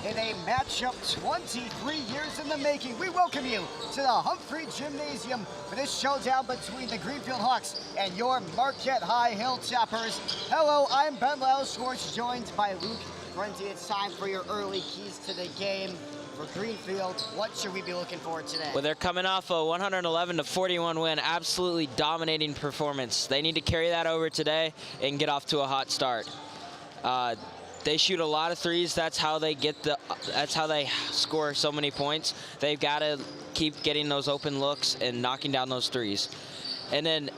In a matchup 23 years in the making, we welcome you to the Humphrey Gymnasium for this showdown between the Greenfield Hawks and your Marquette High Hilltoppers. Hello, I'm Ben Lyles-Schwarz, joined by Luke Prunty. It's time for your early keys to the game. For Greenfield, what should we be looking for today? Well, they're coming off a 111-41 win, absolutely dominating performance. They need to carry that over today and get off to a hot start. They shoot a lot of threes. That's how they score so many points. They've got to keep getting those open looks and knocking down those threes. And then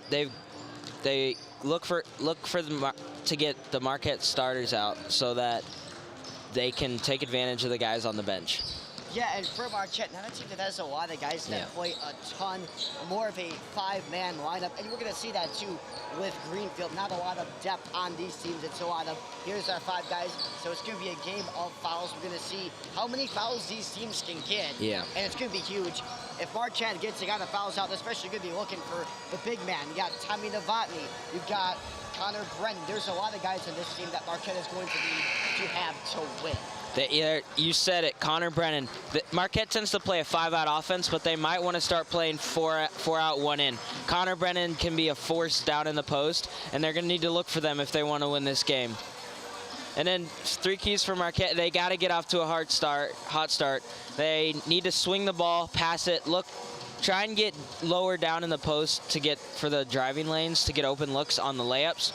they look to get the Marquette starters out so that they can take advantage of the guys on the bench. Yeah, and for Marquette, not a team that has a lot of guys that play a ton, more of a five-man lineup, and we're going to see that too with Greenfield. Not a lot of depth on these teams. It's a lot of, here's our five guys, so it's going to be a game of fouls. We're going to see how many fouls these teams can get, and it's going to be huge. If Marquette gets a guy that fouls out, especially going to be looking for the big man. You got Tommy Novotny, you've got Connor Brennan. There's a lot of guys in this team that Marquette is going to need to have to win. You said it, Connor Brennan. Marquette tends to play a five-out offense, but they might want to start playing four out, one in. Connor Brennan can be a force down in the post, and they're going to need to look for them if they want to win this game. And then three keys for Marquette. They got to get off to a hot start. They need to swing the ball, pass it, try and get lower down in the post to get for the driving lanes to get open looks on the layups.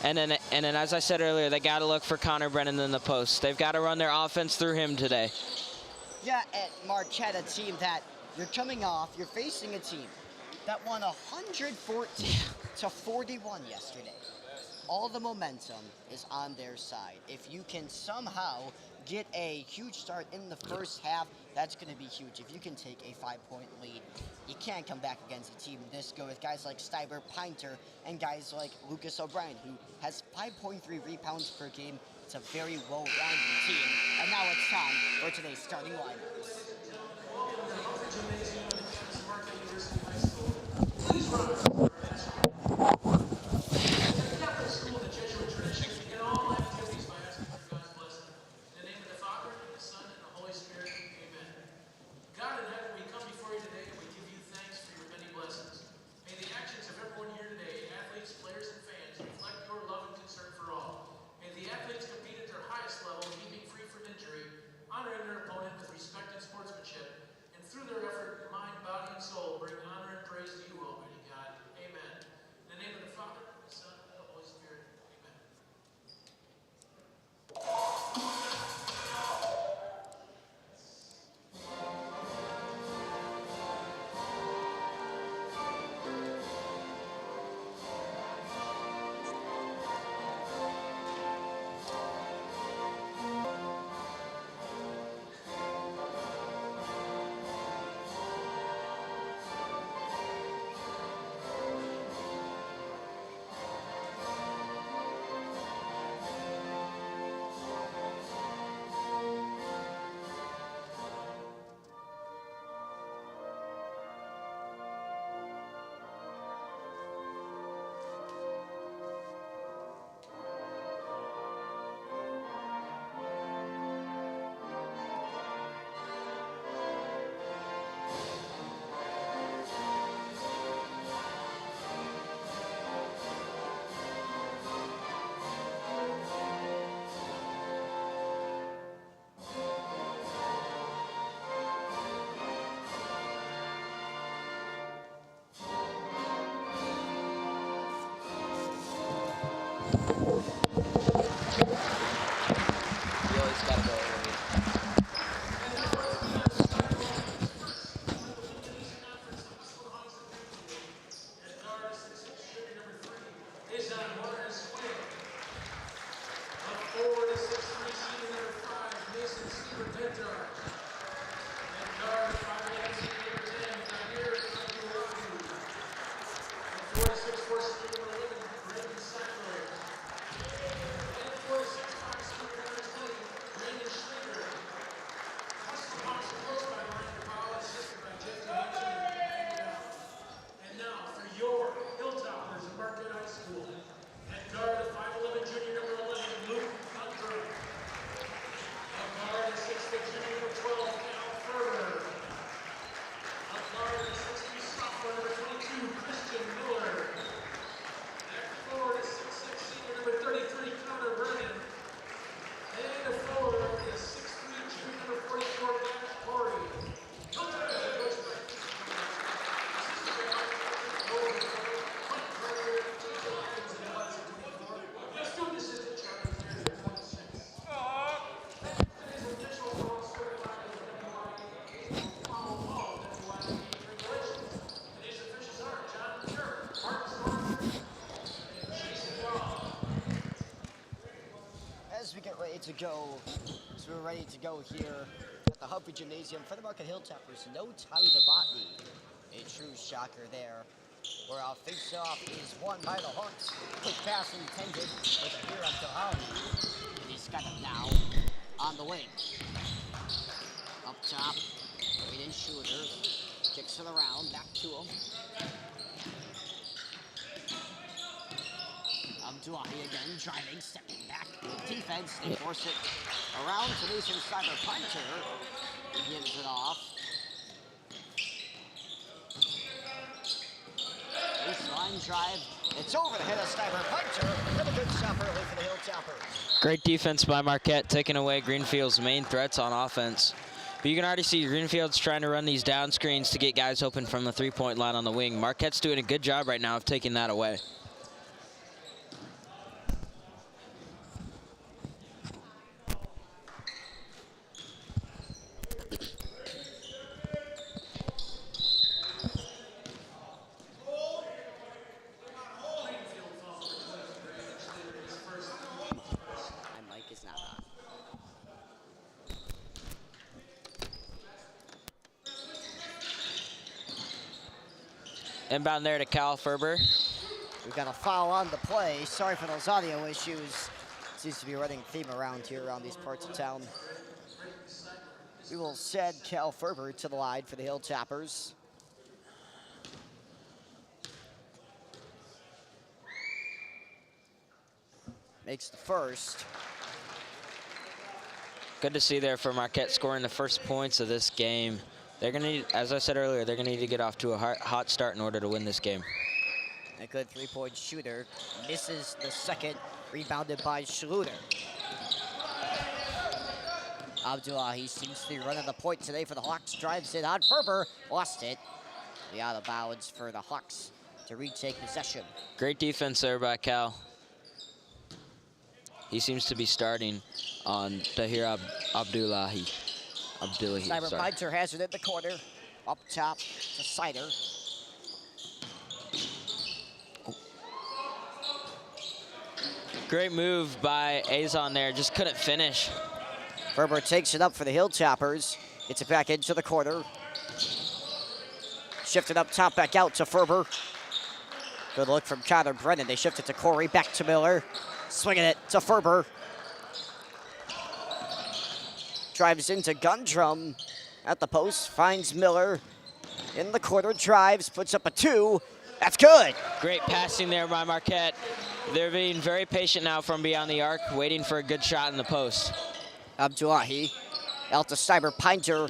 And then, as I said earlier, they got to look for Connor Brennan in the post. They've got to run their offense through him today. Yeah, at Marquette, a team that you're coming off, you're facing a team that won 114 to 41 yesterday. All the momentum is on their side. If you can somehow get a huge start in the first half, that's going to be huge. If you can take a 5-point lead, you can't come back against a team this good with guys like Stuyber, Pinter, and guys like Lucas O'Brien, who has 5.3 rebounds per game. It's a very well-rounded team. And now it's time for today's starting lineups. get ready to go. So we're ready to go here at the Humphrey Gymnasium for the Marquette Hilltoppers. No Tommy Devotny. A true shocker there. Where our face-off is won by the Hawks. Quick pass intended with a here up to Holly. And he's got him now on the wing. Up top, Braden Shooter. Kicks it around, back to him. Abdullahi again, driving, stepping back. Defense, they force it around to Mason Cyber Punter. He gives it off. Baseline drive. It's over the head of Cyber Punter. And a good stop early for the Hilltoppers. Great defense by Marquette, taking away Greenfield's main threats on offense. But you can already see Greenfield's trying to run these down screens to get guys open from the three-point line on the wing. Marquette's doing a good job right now of taking that away. Inbound there to Cal Ferber. We've got a foul on the play. Sorry for those audio issues. Seems to be a running theme around here around these parts of town. We will send Cal Ferber to the line for the Hilltoppers. Makes the first. Good to see there for Marquette scoring the first points of this game. They're going to need, as I said earlier, they're going to need to get off to a hot start in order to win this game. A good three-point shooter. Misses the second, rebounded by Schluter. Abdullahi seems to be running the point today for the Hawks. Drives it on Ferber, lost it. The out of bounds for the Hawks to retake possession. Great defense there by Cal. He seems to be starting on Tahir Abdullahi. Cyber Pinter has it in the corner. Up top to Sider. Oh. Great move by Azon there, just couldn't finish. Ferber takes it up for the Hilltoppers. Gets it back into the corner. Shifted up top, back out to Ferber. Good look from Connor Brennan. They shift it to Corey, back to Miller. Swinging it to Ferber. Drives into Gundrum at the post, finds Miller in the corner, drives, puts up a two. That's good. Great passing there by Marquette. They're being very patient now from beyond the arc, waiting for a good shot in the post. Abdullahi, out to Cyber Pinter,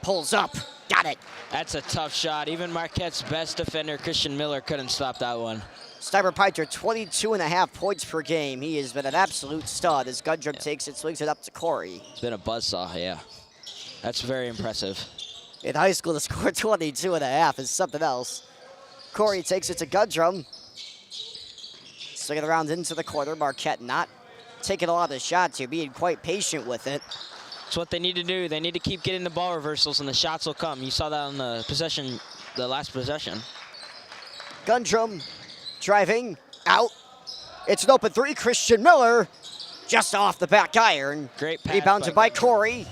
pulls up, got it. That's a tough shot. Even Marquette's best defender, Christian Miller, couldn't stop that one. Cyber Pinter, 22.5 points per game. He has been an absolute stud as Gundrum takes it, swings it up to Corey. It's been a buzzsaw, yeah. That's very impressive. In high school, to score 22.5 is something else. Corey takes it to Gundrum. Swinging around into the corner. Marquette not taking a lot of shots here, being quite patient with it. That's what they need to do. They need to keep getting the ball reversals and the shots will come. You saw that on the possession, the last possession. Gundrum driving out. It's an open three. Christian Miller just off the back iron. Great pass. Rebounded by Corey.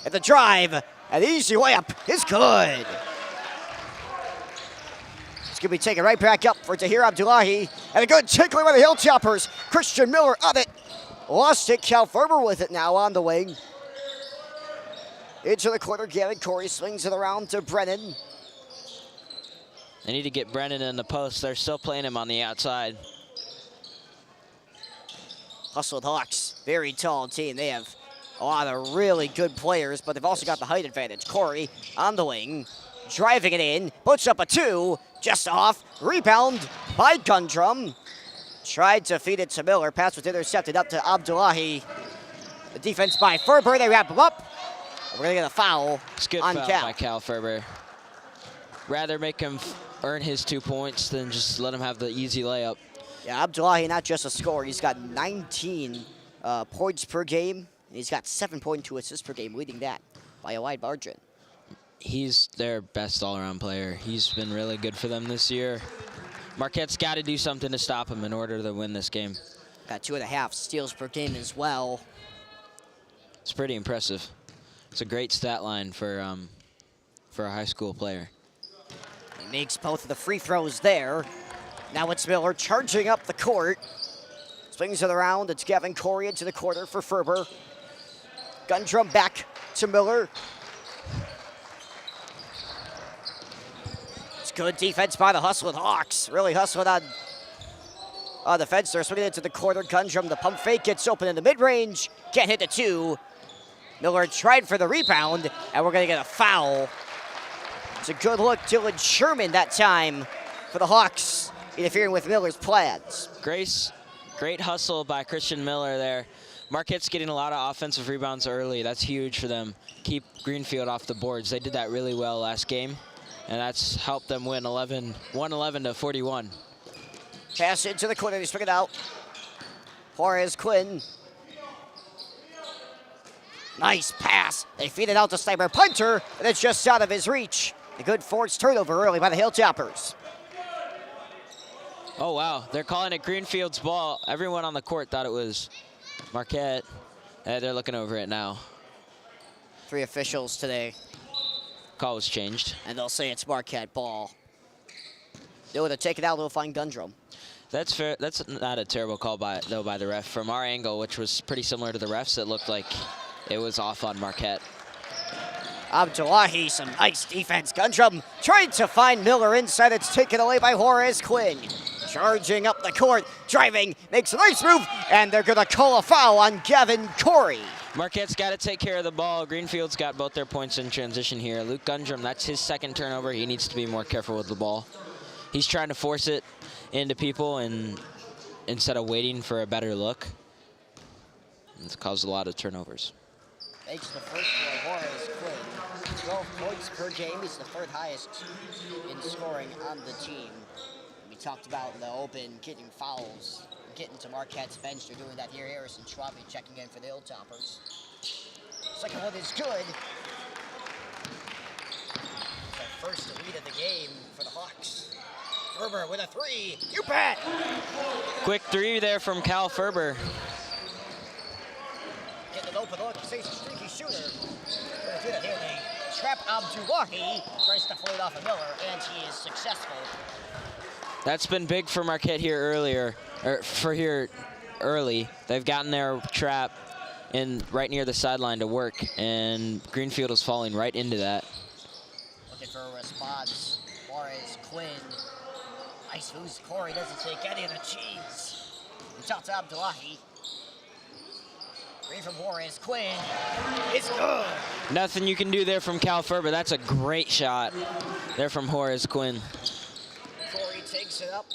And the drive, an easy layup is good. It's going to be taken right back up for Tahir Abdullahi. And a good tickling by the Hilltoppers. Christian Miller on it. Lost it. Cal Ferber with it now on the wing. Into the corner. Gavin Corey swings it around to Brennan. They need to get Brennan in the post. They're still playing him on the outside. Hustled Hawks, very tall team. They have a lot of really good players, but they've also got the height advantage. Corey on the wing, driving it in, puts up a two, just off. Rebound by Gundrum. Tried to feed it to Miller. Pass was intercepted up to Abdullahi. The defense by Ferber. They wrap him up. We're going to get a foul It's good on foul Cal. by Cal Ferber. Rather make him earn his 2 points than just let him have the easy layup. Yeah, Abdullahi not just a scorer. He's got 19 points per game, and he's got 7.2 assists per game, leading that by a wide margin. He's their best all-around player. He's been really good for them this year. Marquette's got to do something to stop him in order to win this game. Got 2.5 steals per game as well. It's pretty impressive. It's a great stat line for a high school player. He makes both of the free throws there. Now it's Miller charging up the court. Swings it around. It's Gavin Corey into the corner for Ferber. Gundrum back to Miller. It's good defense by the Hustling Hawks. Really hustling on the fence there. Swinging into the corner. Gundrum, the pump fake gets open in the mid-range. Can't hit the 2. Miller tried for the rebound, and we're going to get a foul. It's a good look. Dylan Sherman that time for the Hawks, interfering with Miller's plans. Great hustle by Christian Miller there. Marquette's getting a lot of offensive rebounds early. That's huge for them. Keep Greenfield off the boards. They did that really well last game, and that's helped them win 111 to 41. Pass into the corner. They swing it out. Juarez Quinn. Nice pass. They feed it out to Sniper Punter, and it's just out of his reach. A good forced turnover early by the Hilltoppers. Oh, wow. They're calling it Greenfield's ball. Everyone on the court thought it was Marquette. They're looking over it now. 3 officials today. Call was changed. And they'll say it's Marquette ball. They would have taken out, they'll find Gundrum. That's fair. That's not a terrible call by the ref. From our angle, which was pretty similar to the refs, it looked like it was off on Marquette. Abdullahi, some nice defense. Gundrum trying to find Miller inside. It's taken away by Juarez Quinn. Charging up the court, driving, makes a nice move, and they're going to call a foul on Gavin Corey. Marquette's got to take care of the ball. Greenfield's got both their points in transition here. Luke Gundrum, that's his second turnover. He needs to be more careful with the ball. He's trying to force it into people and instead of waiting for a better look. It's caused a lot of turnovers. Makes the first for Juarez Quinn. 12 points per game. He's the 3rd highest in scoring on the team. We talked about in the open getting fouls, getting to Marquette's bench. They're doing that here. Harrison Schwabe checking in for the Hilltoppers. Second one is good. The first lead of the game for the Hawks. Ferber with a 3. You bet! Quick 3 there from Cal Ferber. Getting an open look. He's a streaky shooter. Gonna do that here. They trap Abdullahi. Tries to float off of Miller, and he is successful. That's been big for Marquette here early. They've gotten their trap in right near the sideline to work, and Greenfield is falling right into that. Looking for a response. Juarez Quinn. Nice loose. Corey doesn't take any of the cheese. It's out to Abdullahi. Three from Juarez Quinn. It's good. Nothing you can do there from Cal Ferber. That's a great shot there from Juarez Quinn. Corey takes it up.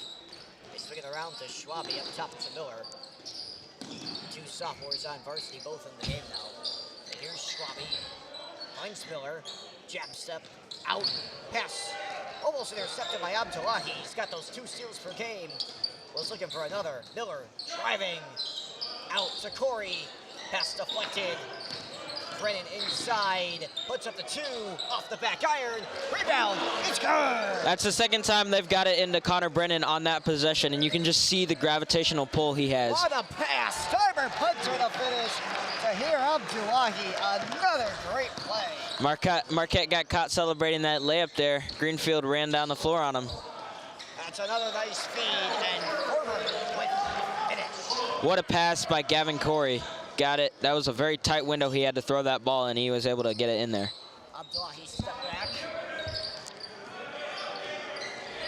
They swing it around to Schwabe up top to Miller. 2 sophomores on varsity, both in the game now. And here's Schwabe. Finds Miller. Jab step. Out. Pass. Almost intercepted by Abdullahi. He's got those 2 steals per game. Was looking for another. Miller driving. Out to Corey. Pass deflected. Brennan inside. Puts up the 2. Off the back iron. Rebound. It's good. That's the second time they've got it into Connor Brennan on that possession, and you can just see the gravitational pull he has. What a pass. Timer puts with a finish to here Abdullahi. Another great play. Marquette got caught celebrating that layup there. Greenfield ran down the floor on him. That's another nice feed, and Ferber with finish. What a pass by Gavin Corey. Got it. That was a very tight window. He had to throw that ball, and he was able to get it in there. Abdullahi step back.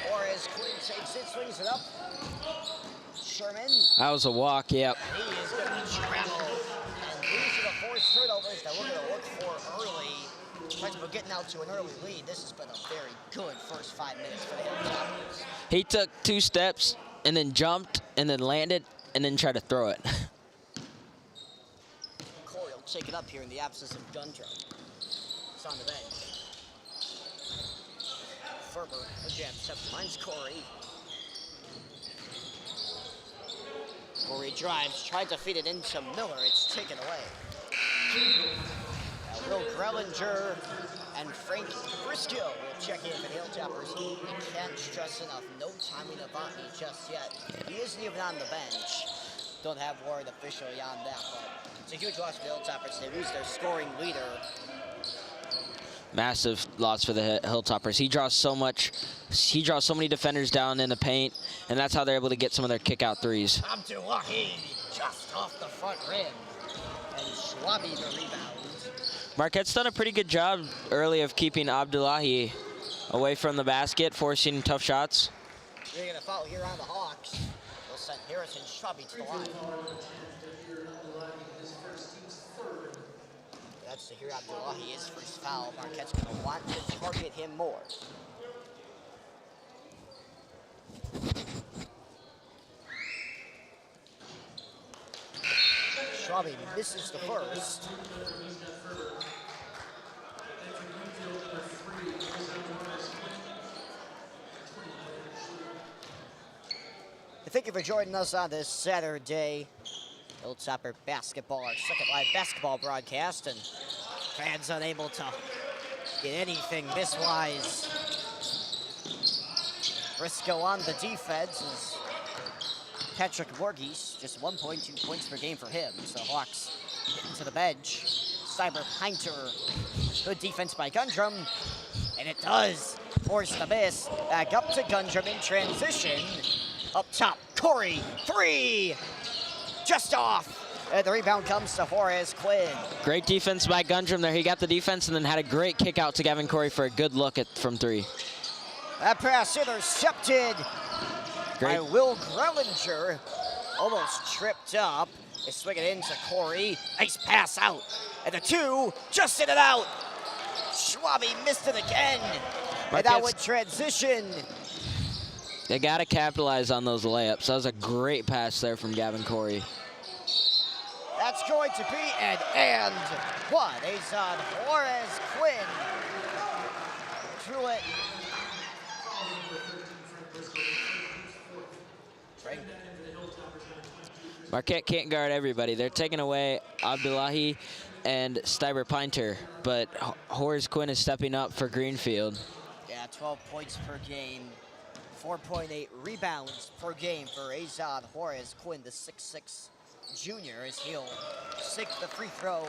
Juarez Quinn takes it, swings it up. Sherman. That was a walk, yep. He is going to travel. And these are the 4 turnovers that we're going to look for early. We're getting out to an early lead. This has been a very good first 5 minutes for the Hilltoppers. He took 2 steps and then jumped and then landed and then tried to throw it. Corey will take it up here in the absence of Gundrum. It's on the bench. Ferber, a jab step, finds Corey. Corey drives, tried to feed it into Miller. It's taken away. Will Grellinger and Frank Briscoe will check in for the Hilltoppers. We can't stress enough, no timing of Botany just yet. He isn't even on the bench. don't have word officially on that, but it's a huge loss for the Hilltoppers. They lose their scoring leader. Massive loss for the Hilltoppers. He draws so much. He draws so many defenders down in the paint, and that's how they're able to get some of their kick-out threes. Abdullahi just off the front rim, and Schwabi the rebound. Marquette's done a pretty good job early of keeping Abdullahi away from the basket, forcing tough shots. They're going to foul here on the Hawks. They'll send Harrison Schwabi to the line. That's to hear Abdullahi, his first foul. Marquette's going to want to target him more. Schwabi misses the first. Thank you for joining us on this Saturday Hilltopper basketball, our second live basketball broadcast, and fans unable to get anything this-wise. Briscoe on the defense is Patrick Borges, just 1.2 points per game for him. So Hawks getting to the bench. Cyber Pinter, good defense by Gundrum, and it does force the miss. Back up to Gundrum in transition. Up top, Corey, three, just off. And the rebound comes to Horace Quinn. Great defense by Gundrum there. He got the defense and then had a great kick out to Gavin Corey for a good look from three. That pass intercepted by Will Grellinger. Almost tripped up. They swing it into Corey. Nice pass out. And the two, just in and out. Schwabi missed it again. And that would transition. They got to capitalize on those layups. That was a great pass there from Gavin Corey. That's going to be an and one. He's on Horace Quinn. Threw it. Marquette can't guard everybody. They're taking away Abdullahi and Cyber Pinter, but Horace Quinn is stepping up for Greenfield. Yeah, 12 points per game. 4.8 rebounds per game for Azad Horace Quinn, the 6'6" junior, as he'll sink the free throw.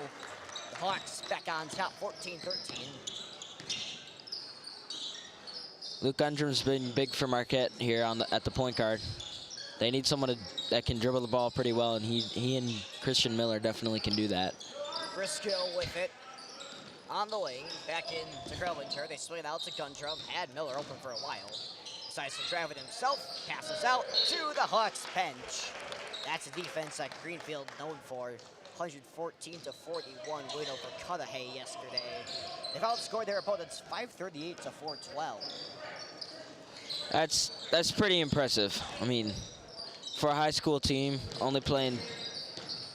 The Hawks back on top, 14-13. Luke Gundrum's been big for Marquette here at the point guard. They need someone that can dribble the ball pretty well, and he and Christian Miller definitely can do that. Briscoe with it on the wing, back in to Grellinger. They swing it out to Gundrum, had Miller open for a while. Decides to drive it himself, passes out to the Hawks bench. That's a defense that Greenfield known for. 114-41 win over Cudahy yesterday. They've outscored their opponents 538-412. That's pretty impressive. I mean, for a high school team, only playing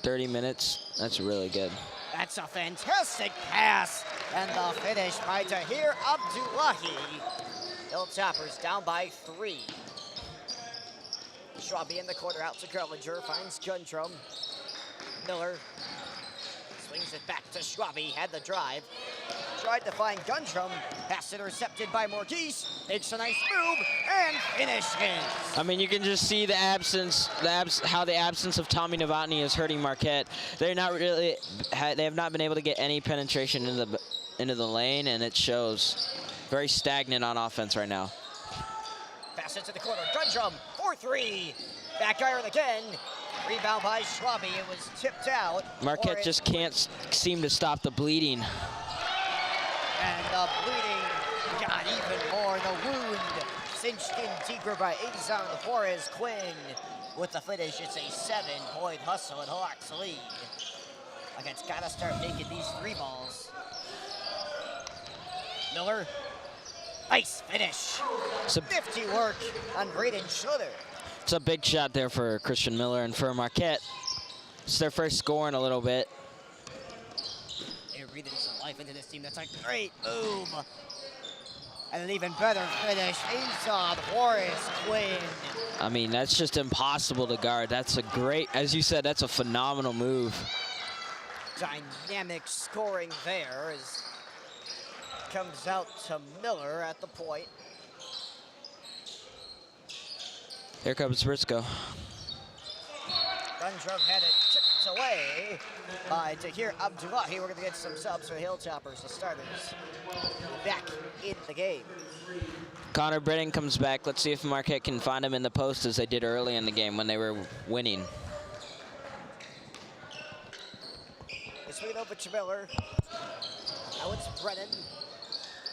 30 minutes, that's really good. That's a fantastic pass, and the finish by Tahir Abdullahi. Hilltoppers down by 3. Schwabi in the corner, out to Grellinger, finds Gundrum. Miller swings it back to Schwabi, had the drive. Tried to find Gundrum, pass intercepted by Morgis, makes a nice move, and finishes. I mean, you can just see the how the absence of Tommy Novotny is hurting Marquette. They're not really, they have not been able to get any penetration into the lane, and it shows. Very stagnant on offense right now. Pass it to the corner, Gundrum, 4-3. Back iron again. Rebound by Schwabi, it was tipped out. Marquette just can't seem to stop the bleeding. And the bleeding got even more. The wound cinched in deeper by Azan Horace Quinn. With the finish, it's a 7-point hustle and Hawks lead. Like, it's gotta start making these 3 balls. Miller, nice finish. 50 work on Braden Schluter. It's a big shot there for Christian Miller, and for Marquette, it's their first score in a little bit. They're breathing some life into this team. That's a great move. And an even better finish, Azad Horace Quinn. I mean, that's just impossible to guard. That's a great, as you said, that's a phenomenal move. Dynamic scoring there as comes out to Miller at the point. Here comes Briscoe. Gundrum had it tipped away by Tahir Abdullahi. We're going to get some subs for the Hilltoppers, the starters, back in the game. Connor Brennan comes back. Let's see if Marquette can find him in the post as they did early in the game when they were winning. It's swing over to Miller. Now it's Brennan.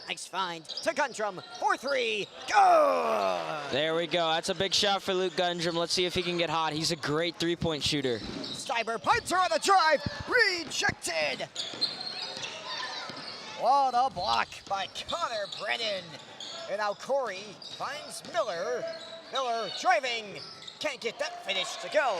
Nice find to Gundrum. 4-3. Go! There we go. That's a big shot for Luke Gundrum. Let's see if he can get hot. He's a great three-point shooter. Steiber punter on the drive. Rejected. What a block by Connor Brennan. And now Corey finds Miller. Miller driving. Can't get that finish to go.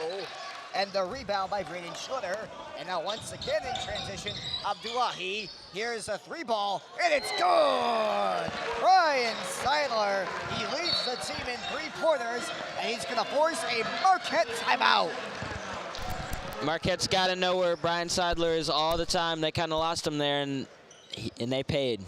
And the rebound by Braden Schluter. And now once again in transition, Abdullahi. Here's a three ball, and it's good! Ryan Seidler, he leads the team in three-pointers, and he's gonna force a Marquette timeout. Marquette's gotta know where Brian Seidler is all the time. They kind of lost him there, and they paid.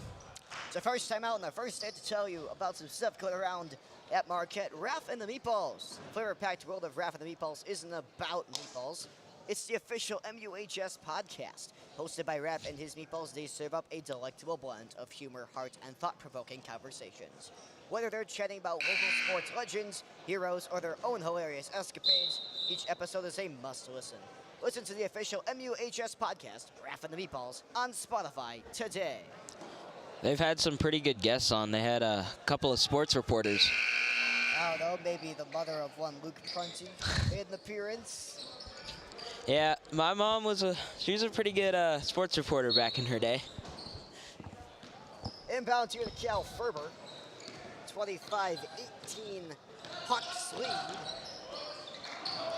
It's the first timeout, and the first day to tell you about some stuff going around at Marquette. Raph and the Meatballs. The flavor-packed world of Raph and the Meatballs isn't about meatballs. It's the official MUHS podcast. Hosted by Raph and his Meatballs, they serve up a delectable blend of humor, heart, and thought-provoking conversations. Whether they're chatting about local sports legends, heroes, or their own hilarious escapades, each episode is a must-listen. Listen to the official MUHS podcast, Raph and the Meatballs, on Spotify today. They've had some pretty good guests on. They had a couple of sports reporters. I don't know, maybe the mother of one Luke Prunty made an appearance. Yeah, my mom was a pretty good sports reporter back in her day. Inbound here to Cal Ferber. 25-18 Hawks lead.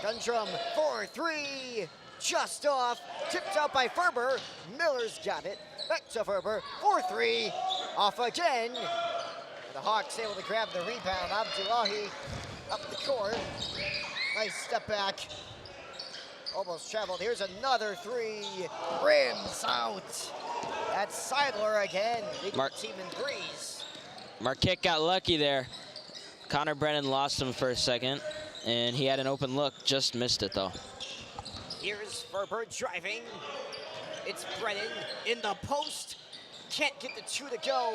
Gundrum 4-3, just off, tipped out by Ferber. Miller's got it, back to Ferber, 4-3, off again. The Hawks able to grab the rebound. Abdullahi up the court. Nice step back. Almost traveled. Here's another three. Rims out. That's Seidler again. Leading the team in threes. Marquette got lucky there. Connor Brennan lost him for a second, and he had an open look. Just missed it, though. Here's Ferber driving. It's Brennan in the post. Can't get the two to go.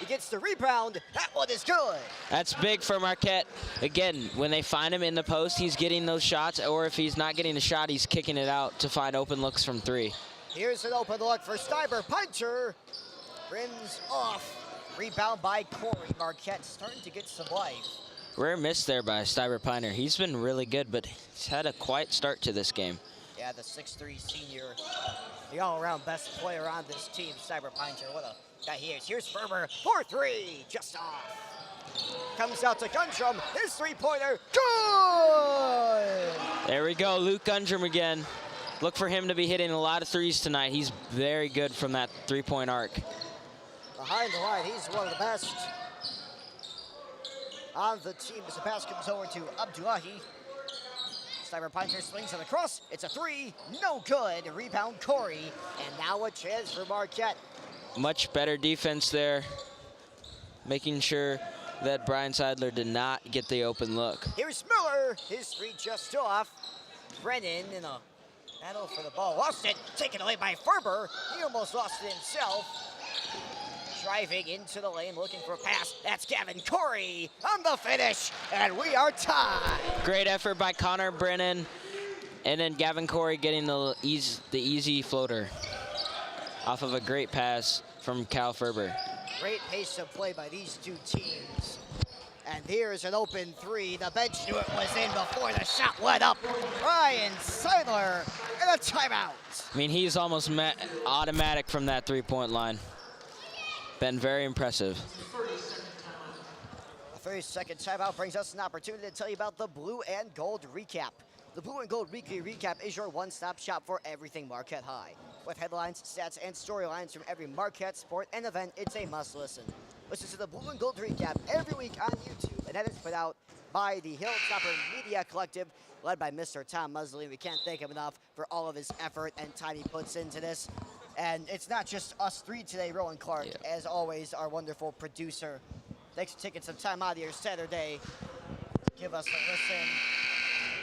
He gets the rebound. That one is good. That's big for Marquette. Again, when they find him in the post, he's getting those shots, or if he's not getting the shot, he's kicking it out to find open looks from three. Here's an open look for Steiber. Puncher. Rims off. Rebound by Corey. Marquette starting to get some life. Rare miss there by Steiber Piner. He's been really good, but he's had a quiet start to this game. Yeah, the 6'3" senior, the all-around best player on this team, Steiber Piner. What a guy he is. Here's Ferber, 4-3, just off. Comes out to Gundrum, his three-pointer, good! There we go, Luke Gundrum again. Look for him to be hitting a lot of threes tonight. He's very good from that three-point arc. Behind the line, he's one of the best on the team as the pass comes over to Abdullahi. Steiber Piner swings it across. It's a three. No good. Rebound Corey. And now a chance for Marquette. Much better defense there. Making sure that Brian Seidler did not get the open look. Here's Miller. His three just off. Brennan in a battle for the ball. Lost it. Taken away by Ferber. He almost lost it himself. Driving into the lane, looking for a pass. That's Gavin Corey on the finish, and we are tied. Great effort by Connor Brennan, and then Gavin Corey getting the easy floater off of a great pass from Cal Ferber. Great pace of play by these two teams. And here's an open three. The bench knew it was in before the shot went up. Ryan Seidler in a timeout. I mean, he's almost automatic from that three-point line. Been very impressive. A 30-second timeout brings us an opportunity to tell you about the Blue and Gold Recap. The Blue and Gold Weekly Recap is your one-stop shop for everything Marquette High. With headlines, stats, and storylines from every Marquette sport and event, it's a must-listen. Listen to the Blue and Gold Recap every week on YouTube, and that is put out by the Hilltopper Media Collective, led by Mr. Tom Musley. We can't thank him enough for all of his effort and time he puts into this. And it's not just us three today, Rowen, Clarke, as always, our wonderful producer. Thanks for taking some time out of your Saturday to give us a listen.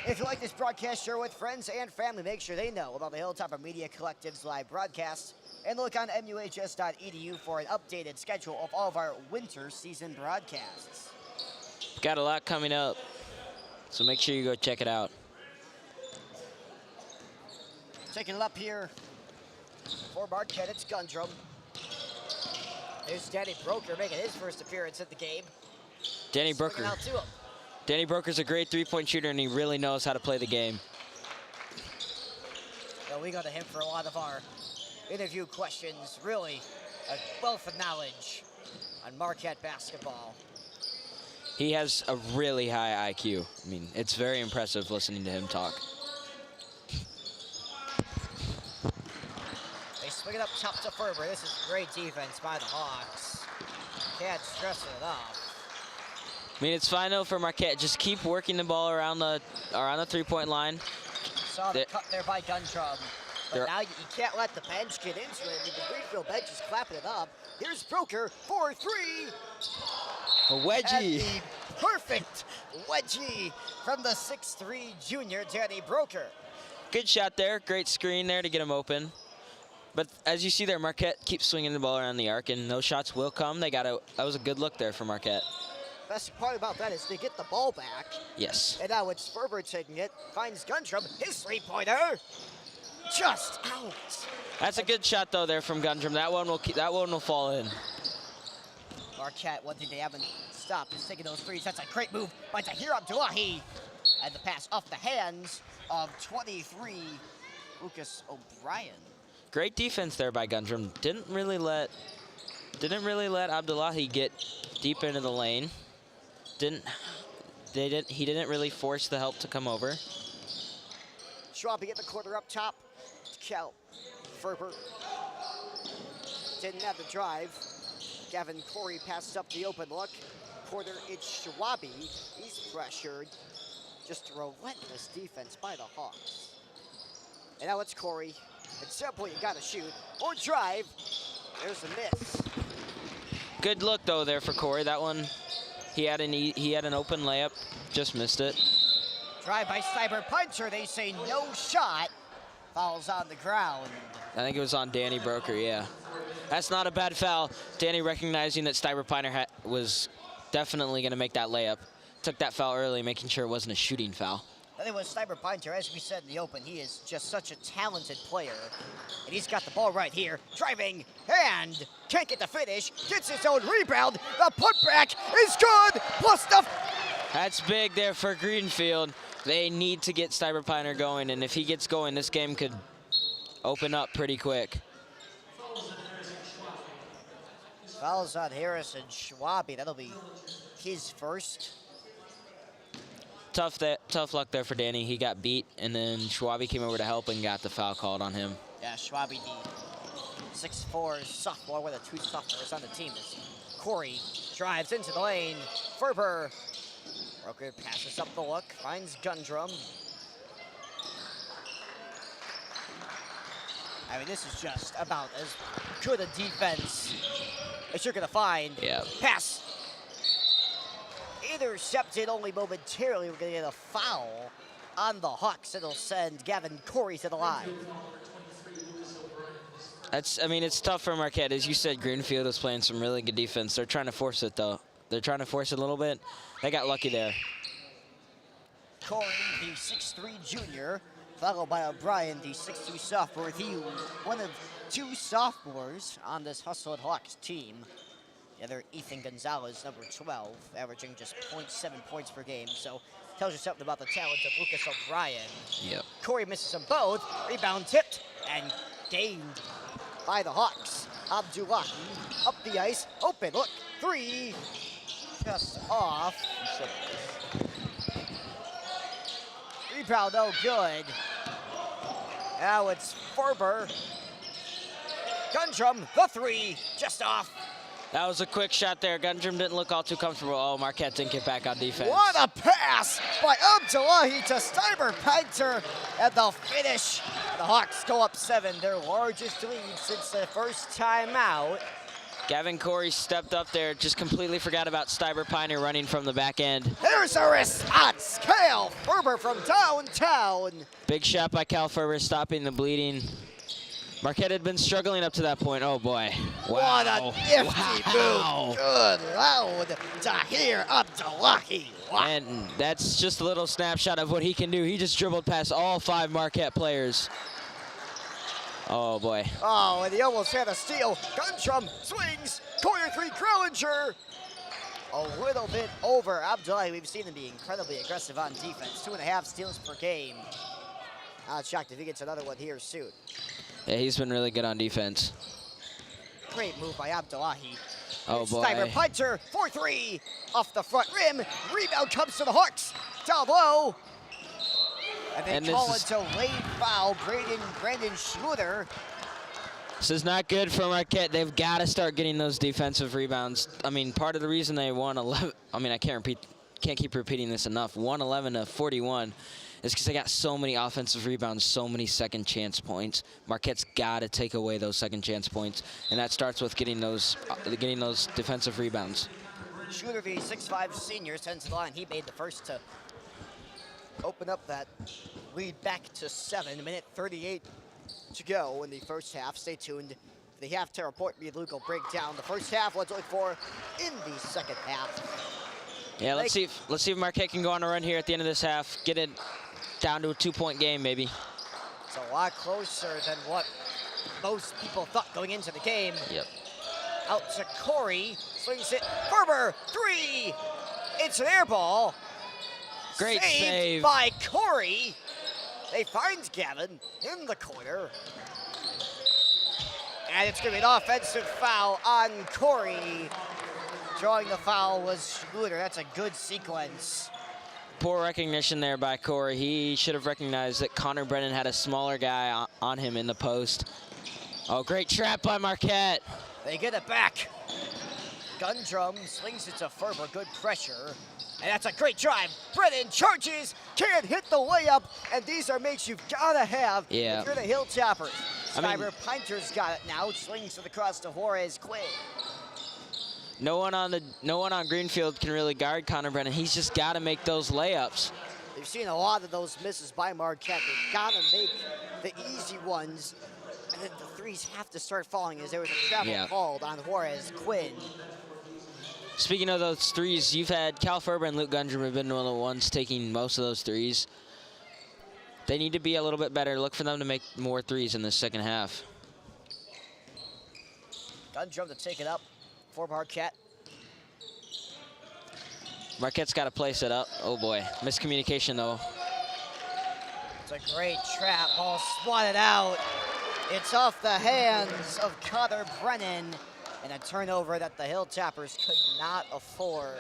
If you like this broadcast, share with friends and family. Make sure they know about the Hilltopper Media Collective's live broadcasts. And look on MUHS.edu for an updated schedule of all of our winter season broadcasts. Got a lot coming up, so make sure you go check it out. Taking it up here for Marquette, it's Gundrum. There's Danny Broker making his first appearance at the game. Danny Broker. Out to him. Danny Broker's a great three-point shooter, and he really knows how to play the game. Well, we go to him for a lot of our interview questions. Really a wealth of knowledge on Marquette basketball. He has a really high IQ. I mean, it's very impressive listening to him talk. They swing it up top to Ferber. This is great defense by the Hawks. Can't stress it enough. I mean, it's fine though for Marquette. Just keep working the ball around the three-point line. Saw the cut there by Gundrum. But now you can't let the bench get into it. The Greenfield bench is clapping it up. Here's Broker for three. A wedgie. And the perfect wedgie from the 6'3" junior, Danny Broker. Good shot there. Great screen there to get him open. But as you see there, Marquette keeps swinging the ball around the arc, and those shots will come. That was a good look there for Marquette. Best part about that is they get the ball back. Yes. And now it's Ferber taking it. Finds Gundrum. His three-pointer. Just out. That's a good shot though there from Gundrum. That one will fall in. Marquette, one thing they haven't stopped is taking those threes. That's a great move by Tahir Abdullahi. And the pass off the hands of 23, Lucas O'Brien. Great defense there by Gundrum. Didn't really let Abdullahi get deep into the lane. He didn't really force the help to come over. Schwabe at the corner up top. Cal Ferber didn't have the drive. Gavin Corey passes up the open look. Corner, it's Schwabe. He's pressured. Just relentless defense by the Hawks. And now it's Corey. At some point you gotta shoot or drive. There's a miss. Good look though there for Corey. That one, he had an open layup, just missed it. Drive by Stiber Puncher. They say no shot. Fouls on the ground. I think it was on Danny Broker, yeah. That's not a bad foul. Danny recognizing that Stiber Piner was definitely going to make that layup. Took that foul early, making sure it wasn't a shooting foul. I think it was Stiber Puncher. As we said in the open, he is just such a talented player. And he's got the ball right here. Driving, and can't get the finish. Gets his own rebound. The putback is good. Plus the... That's big there for Greenfield. They need to get Stiber Piner going, and if he gets going, this game could open up pretty quick. Fouls on Harris and Schwabe. That'll be his first. Tough luck there for Danny. He got beat, and then Schwabe came over to help and got the foul called on him. Yeah, Schwabe, the 6'4" sophomore, one of the two sophomores on the team. Corey drives into the lane. Ferber. Broker passes up the look, finds Gundrum. I mean, this is just about as good a defense as you're gonna find. Yeah. Pass. Intercepted only momentarily. We're gonna get a foul on the Hawks. It'll send Gavin Corey to the line. I mean, it's tough for Marquette. As you said, Greenfield is playing some really good defense. They're trying to force it, though. They're trying to force it a little bit. They got lucky there. Corey, the 6'3" junior, followed by O'Brien, the 6'2" sophomore. He one of two sophomores on this Hustled Hawks team. The other, Ethan Gonzalez, number 12, averaging just 0.7 points per game. So tells you something about the talent of Lucas O'Brien. Yep. Corey misses them both. Rebound tipped and gained by the Hawks. Abdullahi up the ice. Open look. Three. Just off. Rebound, no good. Now it's Ferber. Gundrum, the three, just off. That was a quick shot there. Gundrum didn't look all too comfortable. Oh, Marquette didn't get back on defense. What a pass by Abdullahi to Stiber Painter. And the finish. The Hawks go up 7, their largest lead since the first time out. Gavin Corey stepped up there, just completely forgot about Steiber Piner running from the back end. There's a response. Kale Ferber from downtown. Big shot by Cal Ferber, stopping the bleeding. Marquette had been struggling up to that point. Oh boy. What Wow. a nifty move. Good loud. Tahir Abdullahi. Wow. And that's just a little snapshot of what he can do. He just dribbled past all 5 Marquette players. Oh boy. Oh, and he almost had a steal. Guntram swings. Corner 3, Krellinger. A little bit over Abdullahi. We've seen him be incredibly aggressive on defense. 2.5 steals per game. Not shocked if he gets another one here soon. Yeah, he's been really good on defense. Great move by Abdullahi. Oh boy. Steiber punter, 4-3, off the front rim. Rebound comes to the Hawks. Down low. And they call it a late foul. Brandon Schluter. This is not good for Marquette. They've got to start getting those defensive rebounds. I mean, part of the reason they won 11. I mean, I can't keep repeating this enough. 111 to 41. Is because they got so many offensive rebounds, so many second chance points. Marquette's got to take away those second chance points, and that starts with getting those defensive rebounds. Shooter v. 6'5" senior sends the line. He made the first to open up that lead back to 7. Minute 38 to go in the first half. Stay tuned for the halftime report. Me and Luke will break down the first half. Let's look for in the second half. Yeah, let's see if Marquette can go on a run here at the end of this half. Get it down to a 2-point game, maybe. It's a lot closer than what most people thought going into the game. Yep. Out to Corey, swings it, Ferber, 3! It's an air ball. Great save by Corey. They find Gavin in the corner. And it's gonna be an offensive foul on Corey. Drawing the foul was Schluter. That's a good sequence. Poor recognition there by Corey. He should have recognized that Connor Brennan had a smaller guy on him in the post. Oh, great trap by Marquette. They get it back. Gundrum slings it to Ferber, good pressure. And that's a great drive. Brennan charges, can't hit the layup, and these are makes you've gotta have if you're the Hilltoppers. Steiber Pinter's got it now, slings it across to Juarez Quinn. No one on Greenfield can really guard Connor Brennan. He's just got to make those layups. We've seen a lot of those misses by Marquette. They've got to make the easy ones, and then the threes have to start falling as there was a travel called on Juarez Quinn. Speaking of those threes, you've had Cal Ferber and Luke Gundrum have been one of the ones taking most of those threes. They need to be a little bit better. Look for them to make more threes in the second half. Gundrum to take it up for Marquette. Marquette's got to place it up. Oh boy, miscommunication though. It's a great trap, ball swatted out. It's off the hands of Connor Brennan, and a turnover that the Hilltoppers could not afford.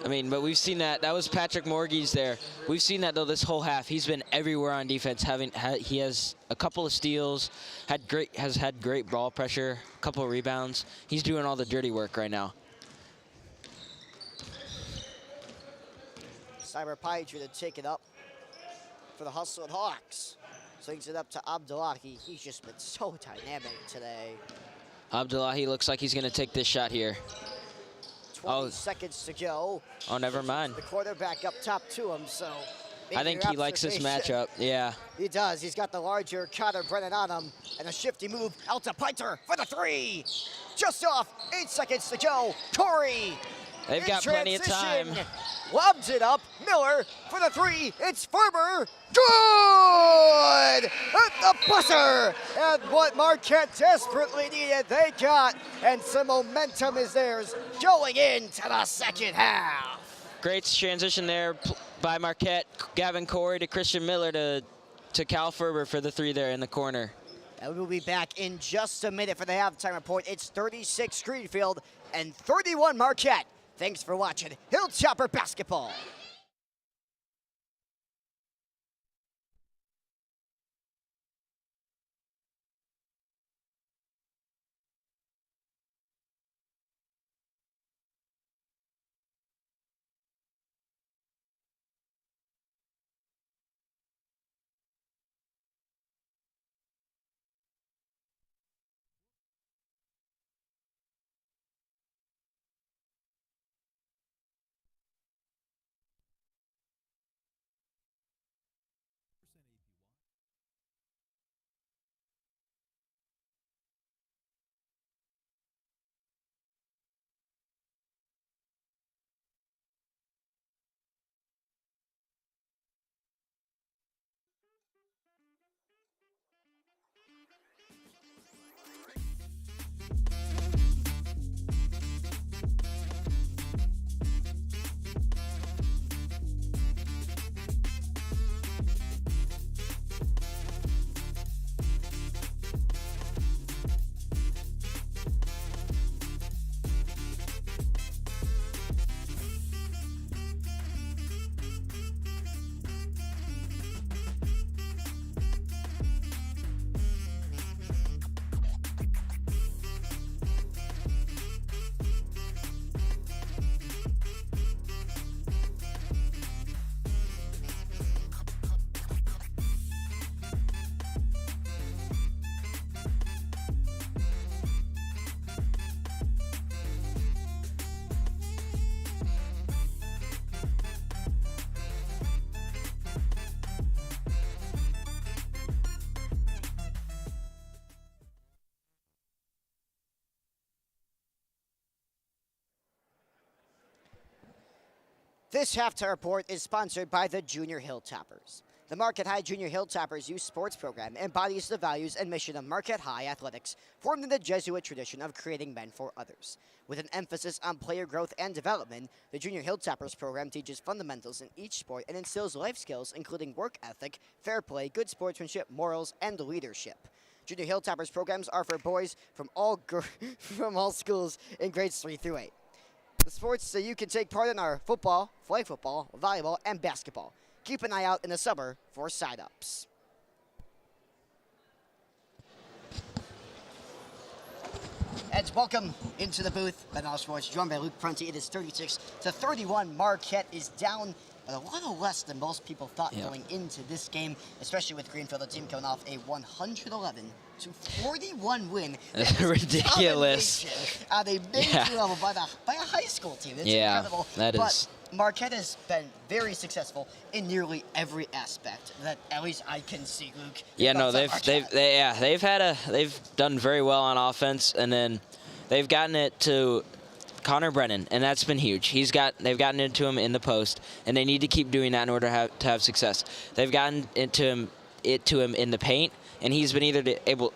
I mean, but we've seen that. That was Patrick Morges there. We've seen that though this whole half. He's been everywhere on defense. He has a couple of steals, has had great ball pressure, a couple of rebounds. He's doing all the dirty work right now. Steiber Pinter to take it up for the Hustling Hawks. Swings it up to Abdullahi. He's just been so dynamic today. Abdullahi looks like he's going to take this shot here. 20 seconds to go. Oh, never mind. The quarterback up top to him, so I think he likes this matchup, yeah. He does. He's got the larger Connor Brennan on him, and a shifty move out to Pinter for the 3. Just off, 8 seconds to go. Corey. They've got plenty of time. Lobs it up. Miller for the 3. It's Ferber. Good! At the buzzer! And what Marquette desperately needed, they got. And some momentum is theirs going into the second half. Great transition there by Marquette. Gavin Corey to Christian Miller to Cal Ferber for the 3 there in the corner. And we'll be back in just a minute for the halftime report. It's 36 Greenfield and 31 Marquette. Thanks for watching Hilltopper Basketball. This halftime report is sponsored by the Junior Hilltoppers. The Marquette High Junior Hilltoppers Youth Sports Program embodies the values and mission of Marquette High athletics, formed in the Jesuit tradition of creating men for others. With an emphasis on player growth and development, the Junior Hilltoppers program teaches fundamentals in each sport and instills life skills including work ethic, fair play, good sportsmanship, morals, and leadership. Junior Hilltoppers programs are for boys from all schools in grades 3 through 8. The sports that you can take part in are football, flag football, volleyball, and basketball. Keep an eye out in the summer for sign-ups. And welcome into the booth. Lyles-Schwarz, joined by Prunty. It is 36-31. Marquette is down a little less than most people thought going into this game, especially with Greenfield, the team coming off a 111-41 win. That's ridiculous. At a major level by a high school team. It's incredible. That but is. Marquette has been very successful in nearly every aspect that at least I can see, Luke. Yeah, no, they've done very well on offense, and then they've gotten it to Connor Brennan, and that's been huge. They've gotten into him in the post, and they need to keep doing that in order to have success. They've gotten to him in the paint, and he's been able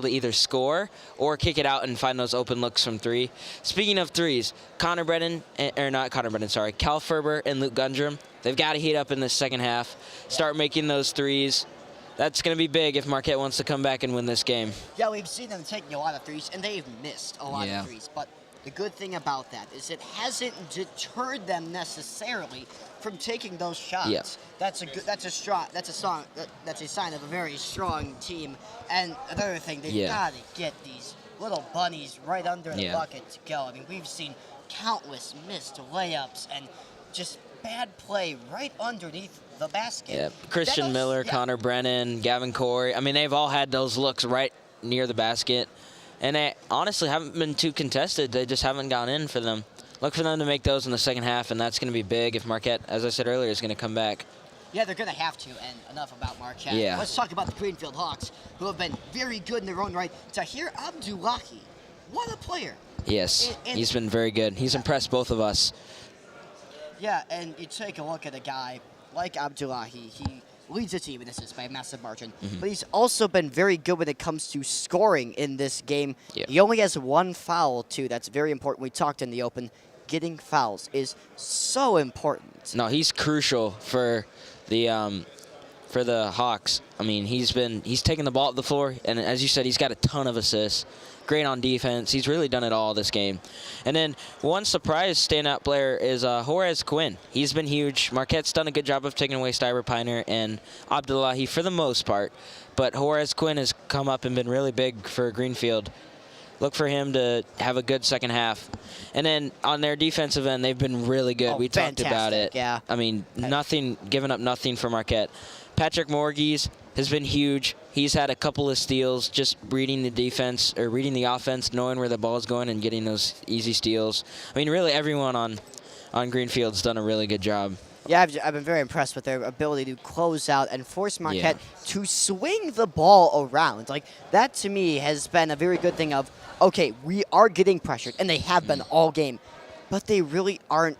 to either score or kick it out and find those open looks from three. Speaking of threes, Cal Ferber and Luke Gundrum, they've got to heat up in the second half, start making those threes. That's going to be big if Marquette wants to come back and win this game. Yeah, we've seen them taking a lot of threes, and they've missed a lot of threes, but the good thing about that is it hasn't deterred them necessarily from taking those shots. Yeah. That's a sign of a very strong team. And another thing, they've got to get these little bunnies right under the bucket to go. I mean, we've seen countless missed layups and just bad play right underneath the basket. Yeah, Christian Miller, Connor Brennan, Gavin Corey. I mean, they've all had those looks right near the basket. And they honestly haven't been too contested. They just haven't gone in for them. Look for them to make those in the second half, and that's going to be big if Marquette, as I said earlier, is going to come back. Yeah, they're going to have to, and enough about Marquette. Yeah. Let's talk about the Greenfield Hawks, who have been very good in their own right. Tahir Abdullahi, what a player. Yes, he's been very good. He's impressed both of us. Yeah, and you take a look at a guy like Abdullahi. He leads the team in assists by a massive margin, but he's also been very good when it comes to scoring in this game. He only has one foul, too. That's very important. We talked in the open. Getting fouls is so important. No, he's crucial for the Hawks. I mean, he's taken the ball up the floor, and as you said, he's got a ton of assists. Great on defense. He's really done it all this game. And then one surprise standout player is Horace Quinn. He's been huge. Marquette's done a good job of taking away Styber Piner and Abdullahi for the most part. But Horace Quinn has come up and been really big for Greenfield. Look for him to have a good second half. And then on their defensive end, they've been really good. We talked about it. Yeah. I mean, giving up nothing for Marquette. Patrick Morges has been huge. He's had a couple of steals, just reading the defense or reading the offense, knowing where the ball's going and getting those easy steals. I mean, really everyone on Greenfield's done a really good job. Yeah, I've been very impressed with their ability to close out and force Marquette to swing the ball around. Like, that to me has been a very good thing of, okay, we are getting pressured, and they have been all game, but they really aren't.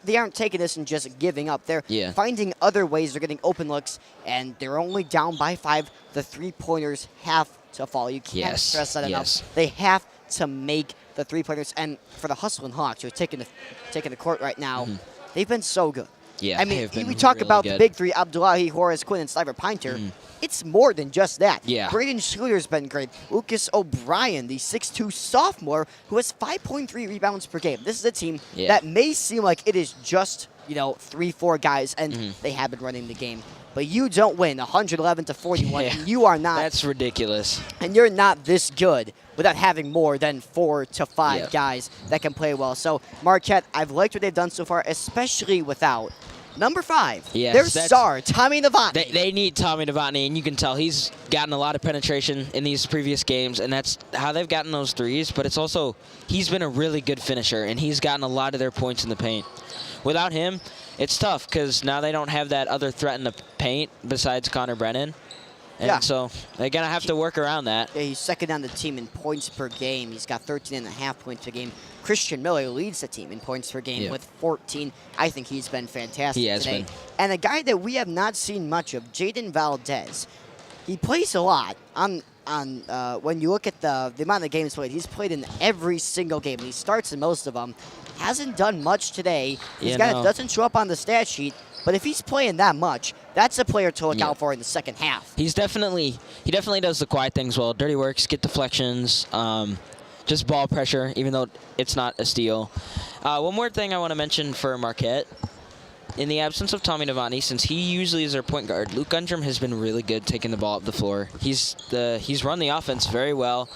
They aren't taking this and just giving up. They're finding other ways. They're getting open looks, and they're only down by 5. The three-pointers have to fall. You can't stress that enough. They have to make the three-pointers. And for the Hustling Hawks, who are taking the court right now, they've been so good. Yeah, I mean, we talk about the big three, Abdullahi, Horace Quinn, and Styber Piner. It's more than just that. Yeah. Braden Schluter's been great. Lucas O'Brien, the 6'2 sophomore, who has 5.3 rebounds per game. This is a team that may seem like it is just, 3-4 guys, and they have been running the game. But you don't win 111-41. And you are not. That's ridiculous. And you're not this good without having more than 4 to 5 guys that can play well. So Marquette, I've liked what they've done so far, especially without number 5. Their star, Tommy Novotny. They need Tommy Novotny, and you can tell he's gotten a lot of penetration in these previous games, and that's how they've gotten those threes. But it's also he's been a really good finisher, and he's gotten a lot of their points in the paint. Without him, it's tough because now they don't have that other threat in the paint besides Connor Brennan. And so they're going to have to work around that. Yeah, he's second on the team in points per game. He's got 13.5 points per game. Christian Miller leads the team in points per game with 14. I think he's been fantastic today. And a guy that we have not seen much of, Jaden Valdez. He plays a lot. When you look at the amount of games played, he's played in every single game. He starts in most of them. Hasn't done much today. He's doesn't show up on the stat sheet. But if he's playing that much, that's a player to look out for in the second half. He definitely does the quiet things well. Dirty works, get deflections, just ball pressure, even though it's not a steal. One more thing I want to mention for Marquette. In the absence of Tommy Novotny, since he usually is their point guard, Luke Gundrum has been really good taking the ball up the floor. He's run the offense very well,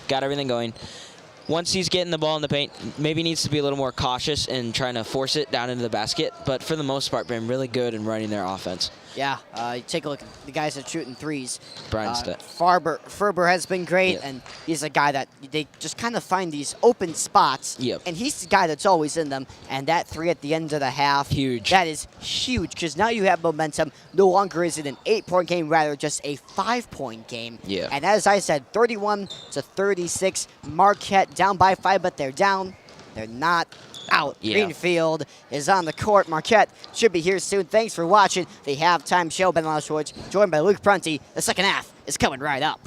got everything going. Once he's getting the ball in the paint, maybe needs to be a little more cautious in trying to force it down into the basket. But for the most part, been really good in running their offense. Yeah, you take a look at the guys that are shooting threes. Brian Stett. Ferber has been great, and he's a guy that they just kind of find these open spots, and he's the guy that's always in them. And that three at the end of the half, huge. That is huge, because now you have momentum. No longer is it an 8-point game, rather just a 5-point game. Yeah. And as I said, 31-36, Marquette down by 5, but they're down. They're not out. Greenfield is on the court. Marquette should be here soon. Thanks for watching the halftime show. Ben Lyles-Schwarz, joined by Luke Prunty. The second half is coming right up.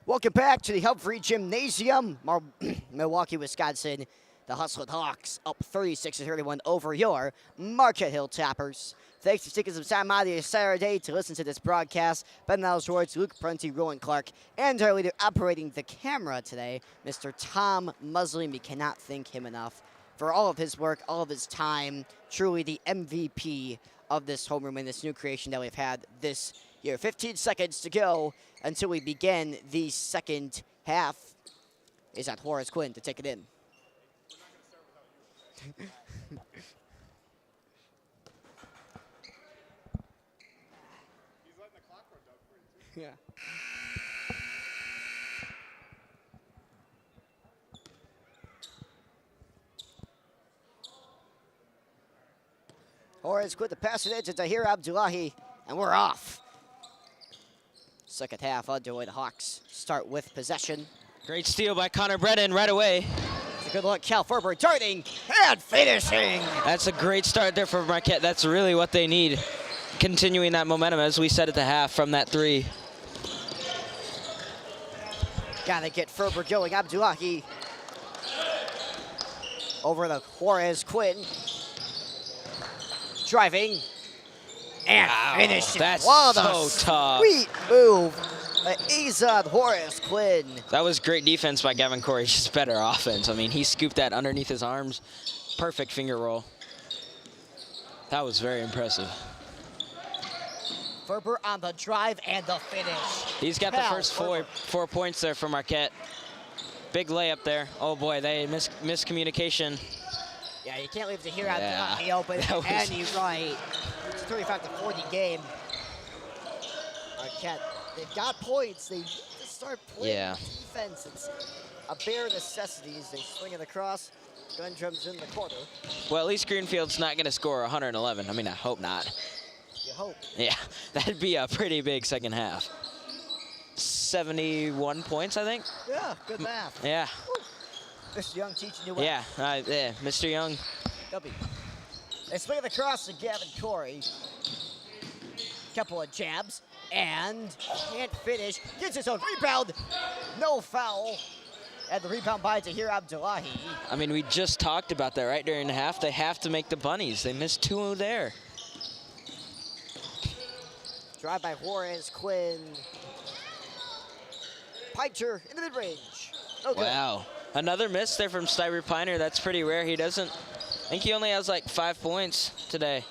Welcome back to the Humphrey Gymnasium, Milwaukee, Wisconsin. The Hustling Hawks up 36-31 over your Marquette Hilltoppers. Thanks for taking some time out of your Saturday to listen to this broadcast. Ben Lyles-Schwarz, Luke Prunty, Rowen, Clarke, and our leader operating the camera today, Mr. Tom Muslim. We cannot thank him enough for all of his work, all of his time. Truly the MVP of this homeroom and this new creation that we've had this year. 15 seconds to go until we begin the second half. Is on Horace Quinn to take it in. Yeah. Horace Quinn to pass it in to Tahir Abdullahi, and we're off. Second half underway. The Hawks start with possession. Great steal by Connor Brennan right away. It's a good look. Cal Ferber darting and finishing. That's a great start there for Marquette. That's really what they need. Continuing that momentum, as we said at the half, from that three. Gotta get Ferber going. Abdullahi over the Horace Quinn. Driving. And finishing. That's what so tough. Sweet move. Azad Horace Quinn. That was great defense by Gavin Corey. Just better offense. I mean, he scooped that underneath his arms. Perfect finger roll. That was very impressive. Ferber on the drive and the finish. He's got the first four points there for Marquette. Big layup there. Oh boy, they miscommunication. Yeah, you can't leave Tahir Abdullahi open any right. It's a 35-40 game. Marquette, they've got points. They need to start playing defense. It's a bare necessity as they swing it across. Gundrum's in the corner. Well, at least Greenfield's not going to score 111. I mean, I hope not. You hope. Yeah, that'd be a pretty big second half. 71 points, I think. Yeah, good math. Yeah. Woo. Mr. Young teaching you well. Yeah, Mr. Young. W. They swing it across to Gavin Corey. Couple of jabs and can't finish. Gets his own rebound. No foul. And the rebound by Tahir Abdullahi. I mean, we just talked about that right during the half. They have to make the bunnies. They missed two there. Drive by Juarez, Quinn. Pinter in the mid-range. No good. Wow. Another miss there from Steiber Piner. That's pretty rare. He doesn't, I think he only has like 5 points today.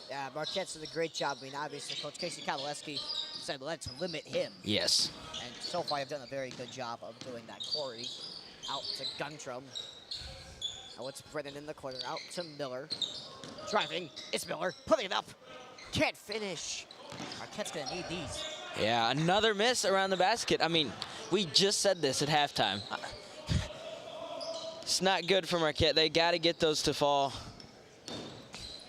Yeah, Marquette's did a great job. I mean, obviously, Coach Casey Kowaleski said, let's limit him. Yes. And so far, I've done a very good job of doing that. Corey out to Guntram. Now it's Brennan in the corner, out to Miller. Driving, it's Miller, putting it up. Can't finish. Marquette's gonna need these. Yeah, another miss around the basket. I mean, we just said this at halftime. It's not good for Marquette. They got to get those to fall.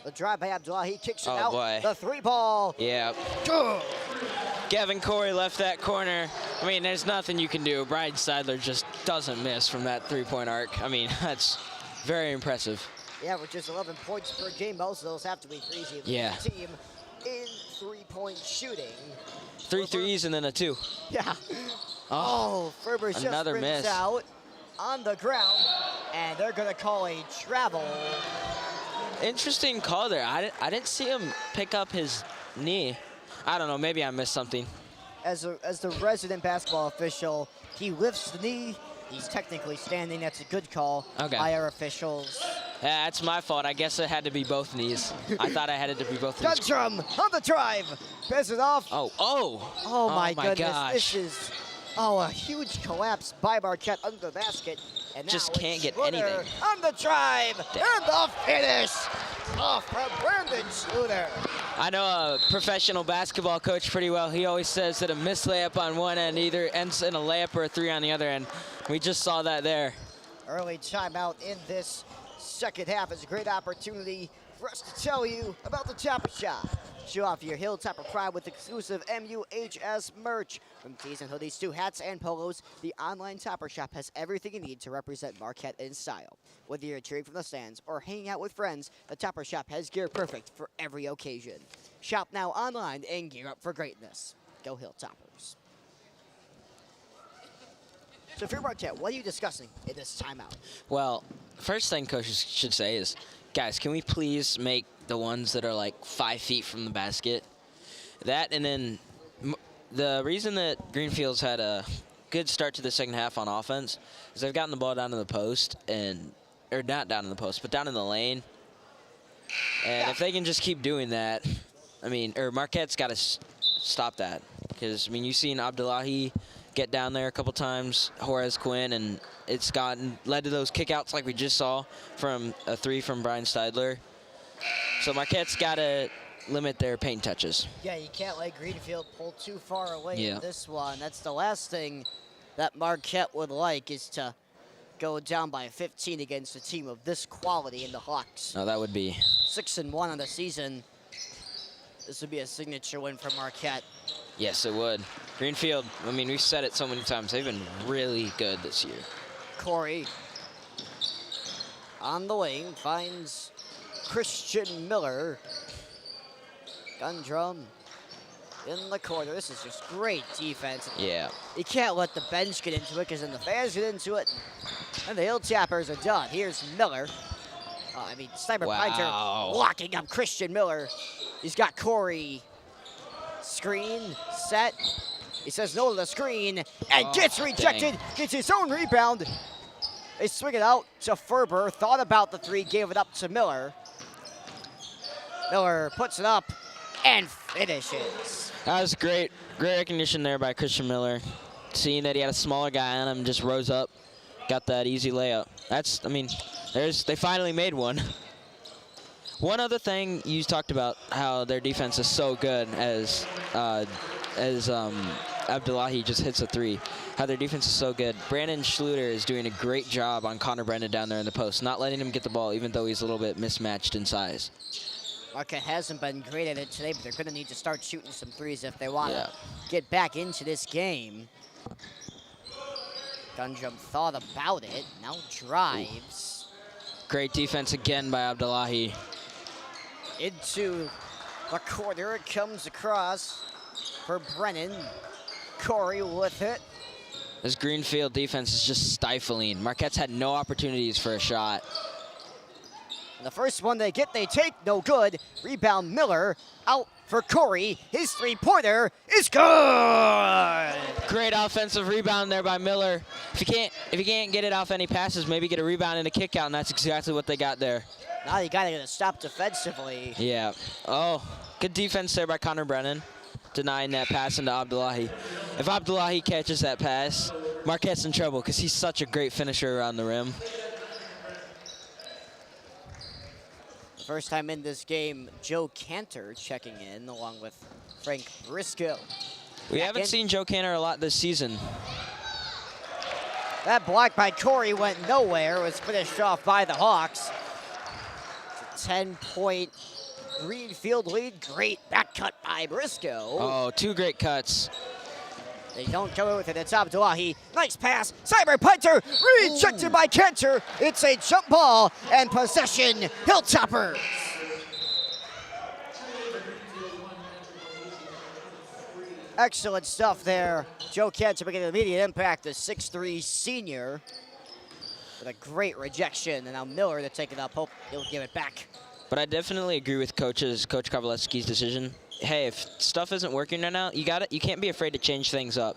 The drive by Abdullah, he kicks it Oh, out. boy. The 3-ball. Yeah. Gavin Corey left that corner. I mean, there's nothing you can do. Brian Seidler just doesn't miss from that 3-point arc. I mean, that's very impressive. Yeah, with just 11 points per game, most of those have to be threes. Yeah. Team in 3-point shooting. 3 threes and then a 2. Yeah. Oh, Ferber just Another rims miss. out on the ground, and they're going to call a travel. Interesting call there. I didn't see him pick up his knee. I don't know. Maybe I missed something. As the resident basketball official, he lifts the knee. He's technically standing. That's a good call by our officials. Yeah, that's my fault. I guess it had to be both knees. I thought I had it to be both knees. Guntram on the drive. Pass it off. Oh my goodness. Gosh. This is a huge collapse by Marquette under the basket. And Just now can't it's get anything. On the drive. And the finish. Off from Brandon Schluter. I know a professional basketball coach pretty well. He always says that a missed layup on one end either ends in a layup or a 3 on the other end. We just saw that there. Early timeout in this second half is a great opportunity for us to tell you about the Topper Shop. Show off your Hilltopper pride with exclusive MUHS merch. From tees and hoodies to hats and polos, the online Topper Shop has everything you need to represent Marquette in style. Whether you're cheering from the stands or hanging out with friends, the Topper Shop has gear perfect for every occasion. Shop now online and gear up for greatness. Go Hilltoppers. So for Marquette, what are you discussing in this timeout? Well, first thing coaches should say is, guys, can we please make the ones that are like 5 feet from the basket? That, and then the reason that Greenfield's had a good start to the second half on offense is they've gotten the ball down to the post, or not down in the post, but down in the lane. And if they can just keep doing that, I mean, or Marquette's got to stop that. Because, I mean, you've seen Abdullahi get down there a couple times, Juarez Quinn, and it's led to those kickouts like we just saw from a 3 from Brian Steidler. So Marquette's got to limit their paint touches. Yeah, you can't let Greenfield pull too far away Yeah. in this one. That's the last thing that Marquette would like, is to go down by 15 against a team of this quality in the Hawks. No, that would be 6-1 on the season. This would be a signature win for Marquette. Yes, it would. Greenfield, I mean, we've said it so many times, they've been really good this year. Corey on the wing finds Christian Miller. Gundrum in the corner. This is just great defense. Yeah. You can't let the bench get into it, because then the fans get into it, and the Hilltoppers are done. Here's Miller. Sniper Pinter locking up Christian Miller. He's got Corey. Screen, set. He says no to the screen, and gets rejected. Dang. Gets his own rebound. They swing it out to Ferber. Thought about the 3, gave it up to Miller. Miller puts it up and finishes. That was great. Great recognition there by Christian Miller. Seeing that he had a smaller guy on him, just rose up, got that easy layup. That's, I mean, they finally made one. One other thing, you talked about how their defense is so good as Abdullahi just hits a 3. How their defense is so good. Brandon Schluter is doing a great job on Connor Brennan down there in the post, not letting him get the ball, even though he's a little bit mismatched in size. Marquette hasn't been great at it today, but they're going to need to start shooting some 3s if they want to get back into this game. Gundrum thought about it, now drives. Great defense again by Abdullahi. Into the corner, it comes across for Brennan. Corey with it. This Greenfield defense is just stifling. Marquette's had no opportunities for a shot. And the first one they get, they take, no good. Rebound Miller out for Corey. His three-pointer is good. Great offensive rebound there by Miller. If you can't get it off any passes, maybe get a rebound and a kick out, and that's exactly what they got there. Now you gotta get a stop defensively. Yeah. Oh, good defense there by Connor Brennan, denying that pass into Abdullahi. If Abdullahi catches that pass, Marquette's in trouble because he's such a great finisher around the rim. First time in this game, Joe Cantor checking in along with Frank Briscoe. We haven't seen Joe Cantor a lot this season. That block by Corey went nowhere. It was finished off by the Hawks. It's a 10-point Greenfield lead. Great back cut by Briscoe. Oh, two great cuts. They don't go with it. It's Abdullahi. Nice pass. Cyber punter. Rejected by Cantor. It's a jump ball and possession. Hilltoppers. Excellent stuff there. Joe Cantor making an immediate impact. The 6'3 senior with a great rejection. And now Miller to take it up. Hope he'll give it back. But I definitely agree with Coach Kowalewski's decision. Hey, if stuff isn't working right now, you can't be afraid to change things up.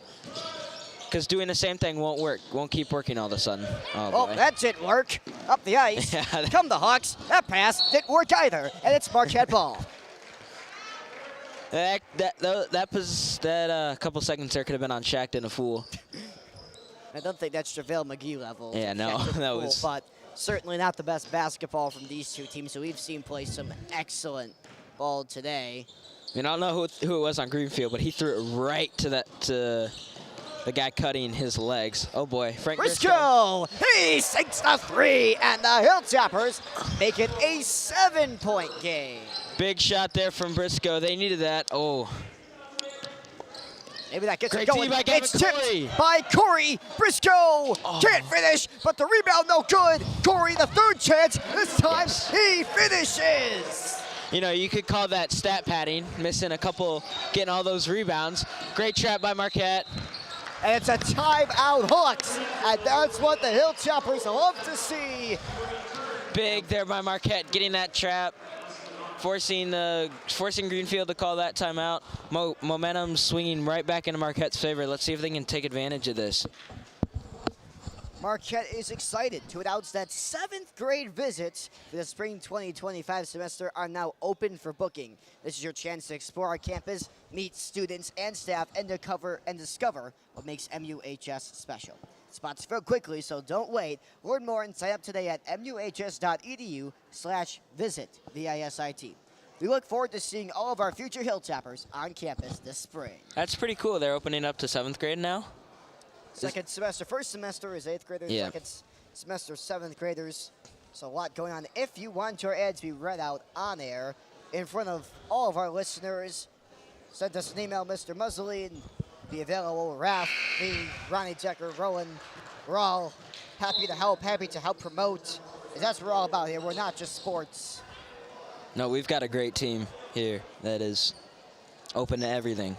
Because doing the same thing won't work. Won't keep working all of a sudden. Oh, boy. That didn't work. Up the ice. Come the Hawks. That pass didn't work either. And it's Marquette ball. That couple seconds there could have been on Shaq and a fool. I don't think that's JaVale McGee level. Yeah, no, that was. But certainly not the best basketball from these two teams. So we've seen play some excellent ball today. I mean, I don't know who it was on Greenfield, but he threw it right to the guy cutting his legs. Oh boy, Frank Briscoe. He sinks the three, and the Hilltoppers make it a 7-point game. Big shot there from Briscoe. They needed that. Oh. Maybe that gets Great it going. by It's tipped by Corey. Briscoe can't finish, but the rebound no good. Corey, the third chance. This time he finishes. You know, you could call that stat padding, missing a couple, getting all those rebounds. Great trap by Marquette. And it's a timeout Hawks, and that's what the Hilltoppers love to see. Big there by Marquette, getting that trap, forcing Greenfield to call that timeout. Momentum swinging right back into Marquette's favor. Let's see if they can take advantage of this. Marquette is excited to announce that 7th grade visits for the spring 2025 semester are now open for booking. This is your chance to explore our campus, meet students and staff, and discover what makes MUHS special. Spots fill quickly, so don't wait. Learn more and sign up today at muhs.edu/visit, VISIT. We look forward to seeing all of our future Hilltoppers on campus this spring. That's pretty cool. They're opening up to 7th grade now. Second semester. First semester is 8th graders. Yeah. Second semester, 7th graders. So a lot going on. If you want your ads to be read out on air in front of all of our listeners, send us an email, Mr. Muzzolin. Be available. Raph, me, Ronnie Decker, Rowen. We're all happy to help promote. And that's what we're all about here. We're not just sports. No, we've got a great team here that is open to everything.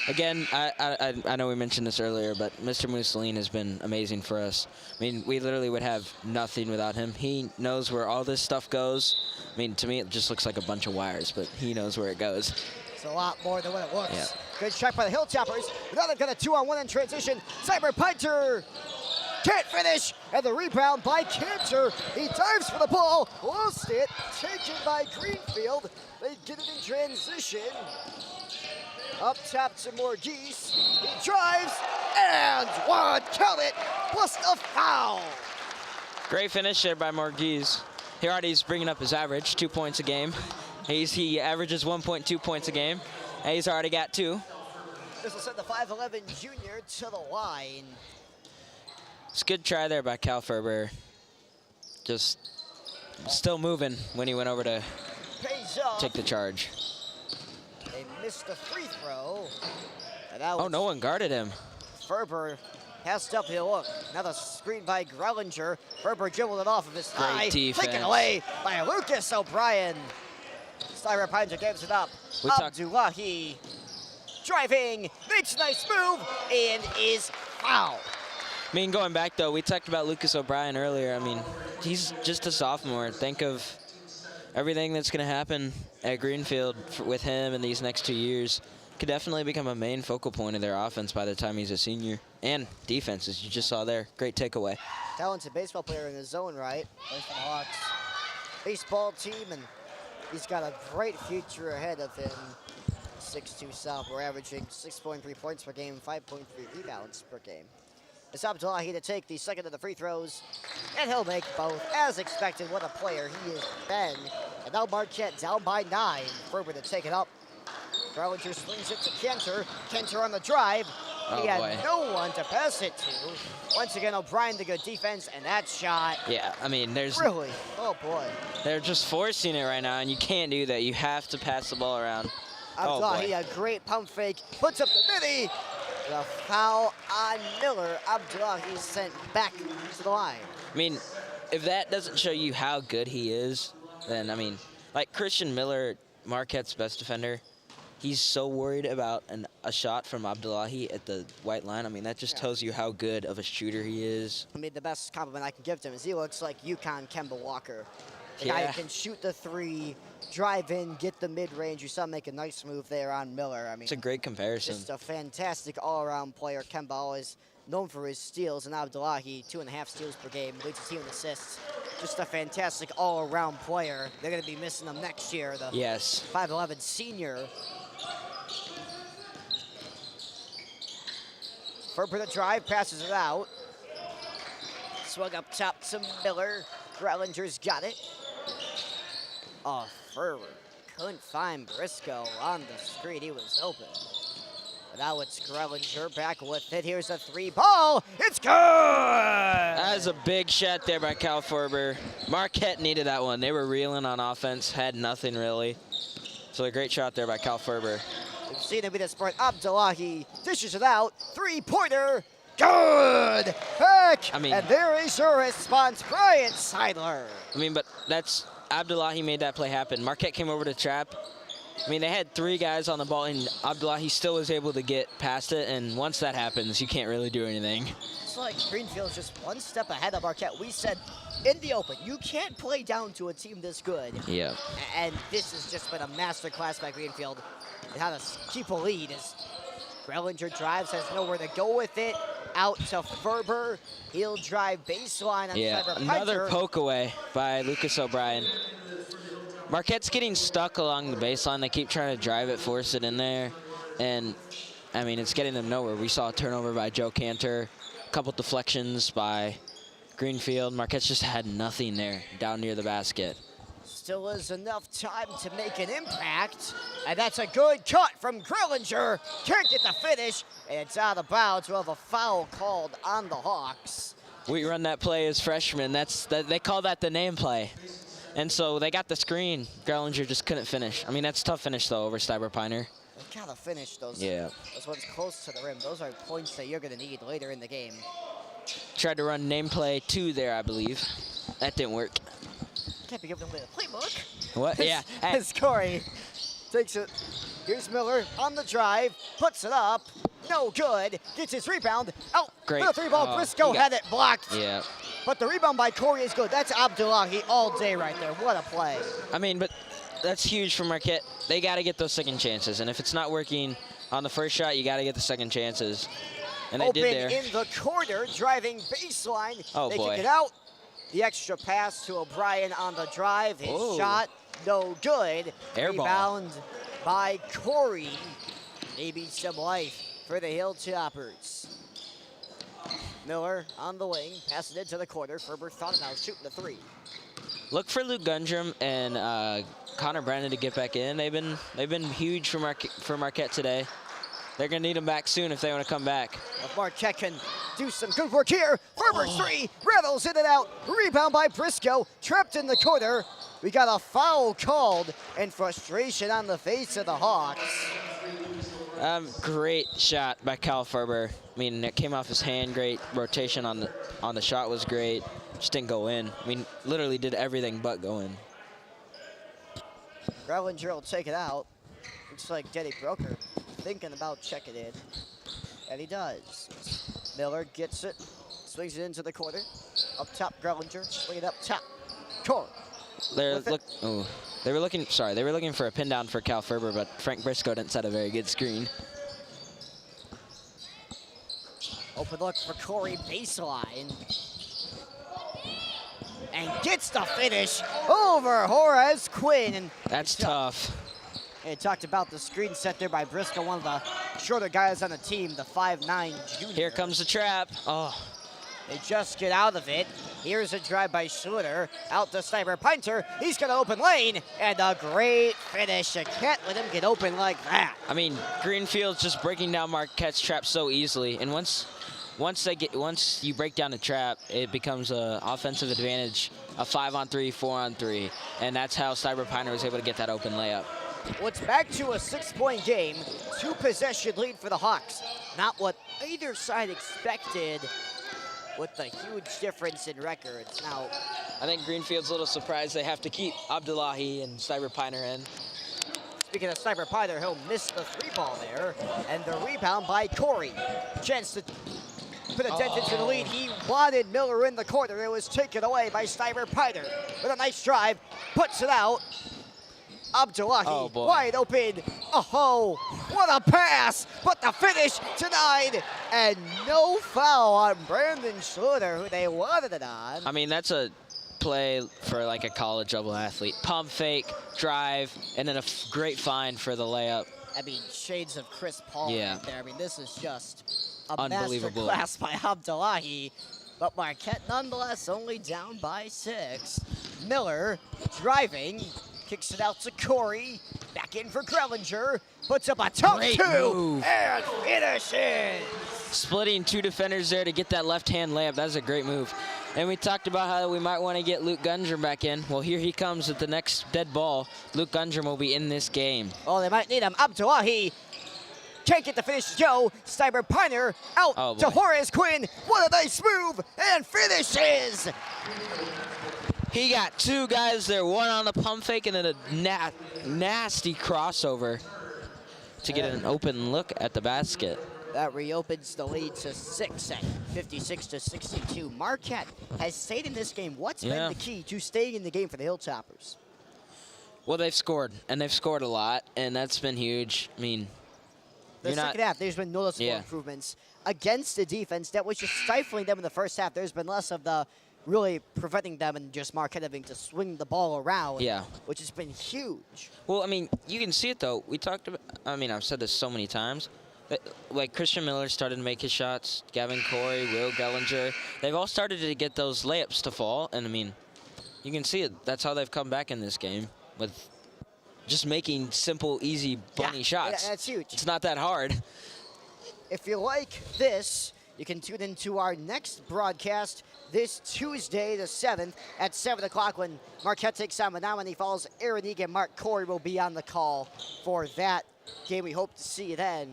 Again, I know we mentioned this earlier, but Mr. Mussolini has been amazing for us. I mean, we literally would have nothing without him. He knows where all this stuff goes. I mean, to me, it just looks like a bunch of wires, but he knows where it goes. It's a lot more than what it looks. Yeah. Good check by the Hilltoppers. Now they've got a 2-on-1 in transition. Cyber punter can't finish, and the rebound by Cantor. He dives for the ball, lost it, taken by Greenfield. They get it in transition. Up top to Morgis. He drives, and one, count it, plus a foul. Great finish there by Morgis. Here already's bringing up his average, 2 points a game. He averages 1.2 points a game, and he's already got 2. This will send the 5'11 junior to the line. It's a good try there by Cal Ferber. Just still moving when he went over to take the charge. They missed the free throw. Oh, no one guarded him. Ferber has to uphill look. Another screen by Grellinger. Ferber dribbled it off of his thigh. Taken away by Lucas O'Brien. Styra Pinder gives it up. Abdullahi driving, makes a nice move, and is fouled. I mean, going back, though, we talked about Lucas O'Brien earlier. I mean, he's just a sophomore. Think of everything that's going to happen at Greenfield with him in these next 2 years could definitely become a main focal point of their offense by the time he's a senior. And defense, as you just saw there. Great takeaway. Talented baseball player in his own right. Plays for the Hawks baseball team, and he's got a great future ahead of him. 6'2" sophomore, averaging 6.3 points per game, 5.3 rebounds per game. It's Abdullahi to take the second of the free throws, and he'll make both. As expected, what a player he has been. And now Marquette down by 9. Ferber to take it up. Grellinger swings it to Cantor. Cantor on the drive. He had no one to pass it to. Once again, O'Brien, the good defense, and that shot. Yeah, I mean, there's... Really? Oh, boy. They're just forcing it right now, and you can't do that. You have to pass the ball around. Abdullahi, a great pump fake, puts up the midi. The foul on Miller. Abdullahi sent back to the line. I mean, if that doesn't show you how good he is, then, I mean, like Christian Miller, Marquette's best defender, he's so worried about a shot from Abdullahi at the white line. I mean, that just tells you how good of a shooter he is. I mean, the best compliment I can give to him is he looks like UConn Kemba Walker. The guy who can shoot the three, drive in, get the mid-range. You saw him make a nice move there on Miller. I mean, it's a great comparison. Just a fantastic all-around player. Kemba always known for his steals, and Abdullahi, 2.5 steals per game, leads the team in assists. Just a fantastic all-around player. They're going to be missing him next year. The 5'11" senior. Ferber the drive, passes it out. Swung up top to Miller. Grellinger's got it. Oh, Ferber couldn't find Briscoe on the screen. He was open. But now it's Grellinger back with it. Here's a 3-ball. It's good! That was a big shot there by Cal Ferber. Marquette needed that one. They were reeling on offense, had nothing really. So a great shot there by Cal Ferber. We've seen him be the sport. Abdullahi dishes it out. 3-pointer. Good! Back! I mean, and there is your response, Brian Seidler. I mean, but that's Abdullahi made that play happen. Marquette came over to trap. I mean, they had 3 guys on the ball, and Abdullahi still was able to get past it. And once that happens, you can't really do anything. It's like Greenfield's just one step ahead of Marquette. We said in the open, you can't play down to a team this good. Yeah. And this has just been a masterclass by Greenfield and how to keep a lead as Grellinger drives, has nowhere to go with it. Out to Ferber. He'll drive baseline on Cyber another Piper. poke away by Lucas O'Brien. Marquette's getting stuck along the baseline. They keep trying to drive it, force it in there. And, I mean, it's getting them nowhere. We saw a turnover by Joe Cantor, a couple deflections by Greenfield. Marquette's just had nothing there down near the basket. Still is enough time to make an impact. And that's a good cut from Grellinger. Can't get the finish. And it's out of bounds. We'll have a foul called on the Hawks. We run that play as freshmen. They call that the name play. And so they got the screen. Grellinger just couldn't finish. I mean, that's a tough finish, though, over Steiber-Piner. They gotta finish those. Yeah. Those ones close to the rim. Those are points that you're gonna need later in the game. Tried to run name play 2 there, I believe. That didn't work. Can't be giving away the playbook. What? Yeah. As Corey takes it. Here's Miller on the drive. Puts it up. No good. Gets his rebound. Out. Great. For the 3-ball. Briscoe had it blocked. Yeah. But the rebound by Corey is good. That's Abdullahi all day right there. What a play. I mean, but that's huge for Marquette. They got to get those second chances. And if it's not working on the first shot, you got to get the second chances. And they did there. Open in the corner. Driving baseline. Oh, they boy. kick it out. The extra pass to O'Brien on the drive. His shot, no good. Air ball. Rebound by Corey. Maybe some life for the Hilltoppers. Miller on the wing, passing it to the corner. Ferber thought now shooting the 3. Look for Luke Gundrum and Connor Brennan to get back in. They've been huge for Marquette today. They're gonna need them back soon if they want to come back. If Marquette can do some good work here. Ferber's 3, rattles in and out. Rebound by Briscoe, trapped in the corner. We got a foul called and frustration on the face of the Hawks. Great shot by Cal Ferber. I mean, it came off his hand. Great rotation on the shot was great. Just didn't go in. I mean, literally did everything but go in. Grellinger will take it out. Looks like Denny Broker thinking about checking in. And he does. Miller gets it. Swings it into the corner. Up top, Grellinger. Swing it up top. Corey. They were looking for a pin down for Cal Ferber, but Frank Briscoe didn't set a very good screen. Open look for Corey, baseline. And gets the finish over Horace Quinn. And that's tough. They talked about the screen set there by Briscoe, one of the shorter guys on the team, the 5'9" junior. Here comes the trap. Oh. They just get out of it. Here's a drive by Schluter. Out to Sniper Pinter. He's going to open lane. And a great finish. You can't let him get open like that. I mean, Greenfield's just breaking down Marquette's trap so easily. And once you break down the trap, it becomes an offensive advantage, a 5-on-3, 4-on-3. And that's how Sniper Pinter was able to get that open layup. Well, it's back to a 6-point game. 2-possession lead for the Hawks. Not what either side expected, with the huge difference in records. Now, I think Greenfield's a little surprised they have to keep Abdullahi and Sniper Piner in. Speaking of Sniper Piner, he'll miss the 3-ball there. And the rebound by Corey. Chance to put a dent into the lead. He wanted Miller in the corner. It was taken away by Sniper Piner. With a nice drive, puts it out. Abdullahi wide open. Oh, what a pass! But the finish denied, and no foul on Brandon Schluter, who they wanted it on. I mean, that's a play for like a college level athlete. Pump fake, drive, and then a great find for the layup. I mean, shades of Chris Paul right there. I mean, this is just a unbelievable masterclass by Abdullahi. But Marquette nonetheless only down by 6. Miller driving. Kicks it out to Corey. Back in for Grellinger. Puts up a tough Great 2 move. and finishes. Splitting 2 defenders there to get that left-hand layup. That's a great move. And we talked about how we might want to get Luke Gundrum back in. Well, here he comes at the next dead ball. Luke Gundrum will be in this game. Oh, they might need him. Abdullahi can't get the finish. Joe Sniper Piner out to Horace Quinn. What a nice move, and finishes. He got 2 guys there, one on the pump fake and then a nasty crossover to get an open look at the basket. That reopens the lead to 6 at 56-62. Marquette has stayed in this game. What's been the key to staying in the game for the Hilltoppers? Well, they've scored, and they've scored a lot, and that's been huge. I mean, the second half, there's been noticeable improvements against the defense that was just stifling them in the first half. There's been less of the really preventing them and just Marquette having to swing the ball around, which has been huge. Well, I mean, you can see it, though. We talked about, I mean, I've said this so many times. Like, Christian Miller started to make his shots. Gavin Corey, Will Gellinger. They've all started to get those layups to fall. And, I mean, you can see it. That's how they've come back in this game, with just making simple, easy, bunny shots. That's huge. It's not that hard. If you like this, you can tune into our next broadcast this Tuesday, the 7th, at 7 o'clock when Marquette takes on Menominee Falls. Aaron Egan, Mark Corey will be on the call for that game. We hope to see you then.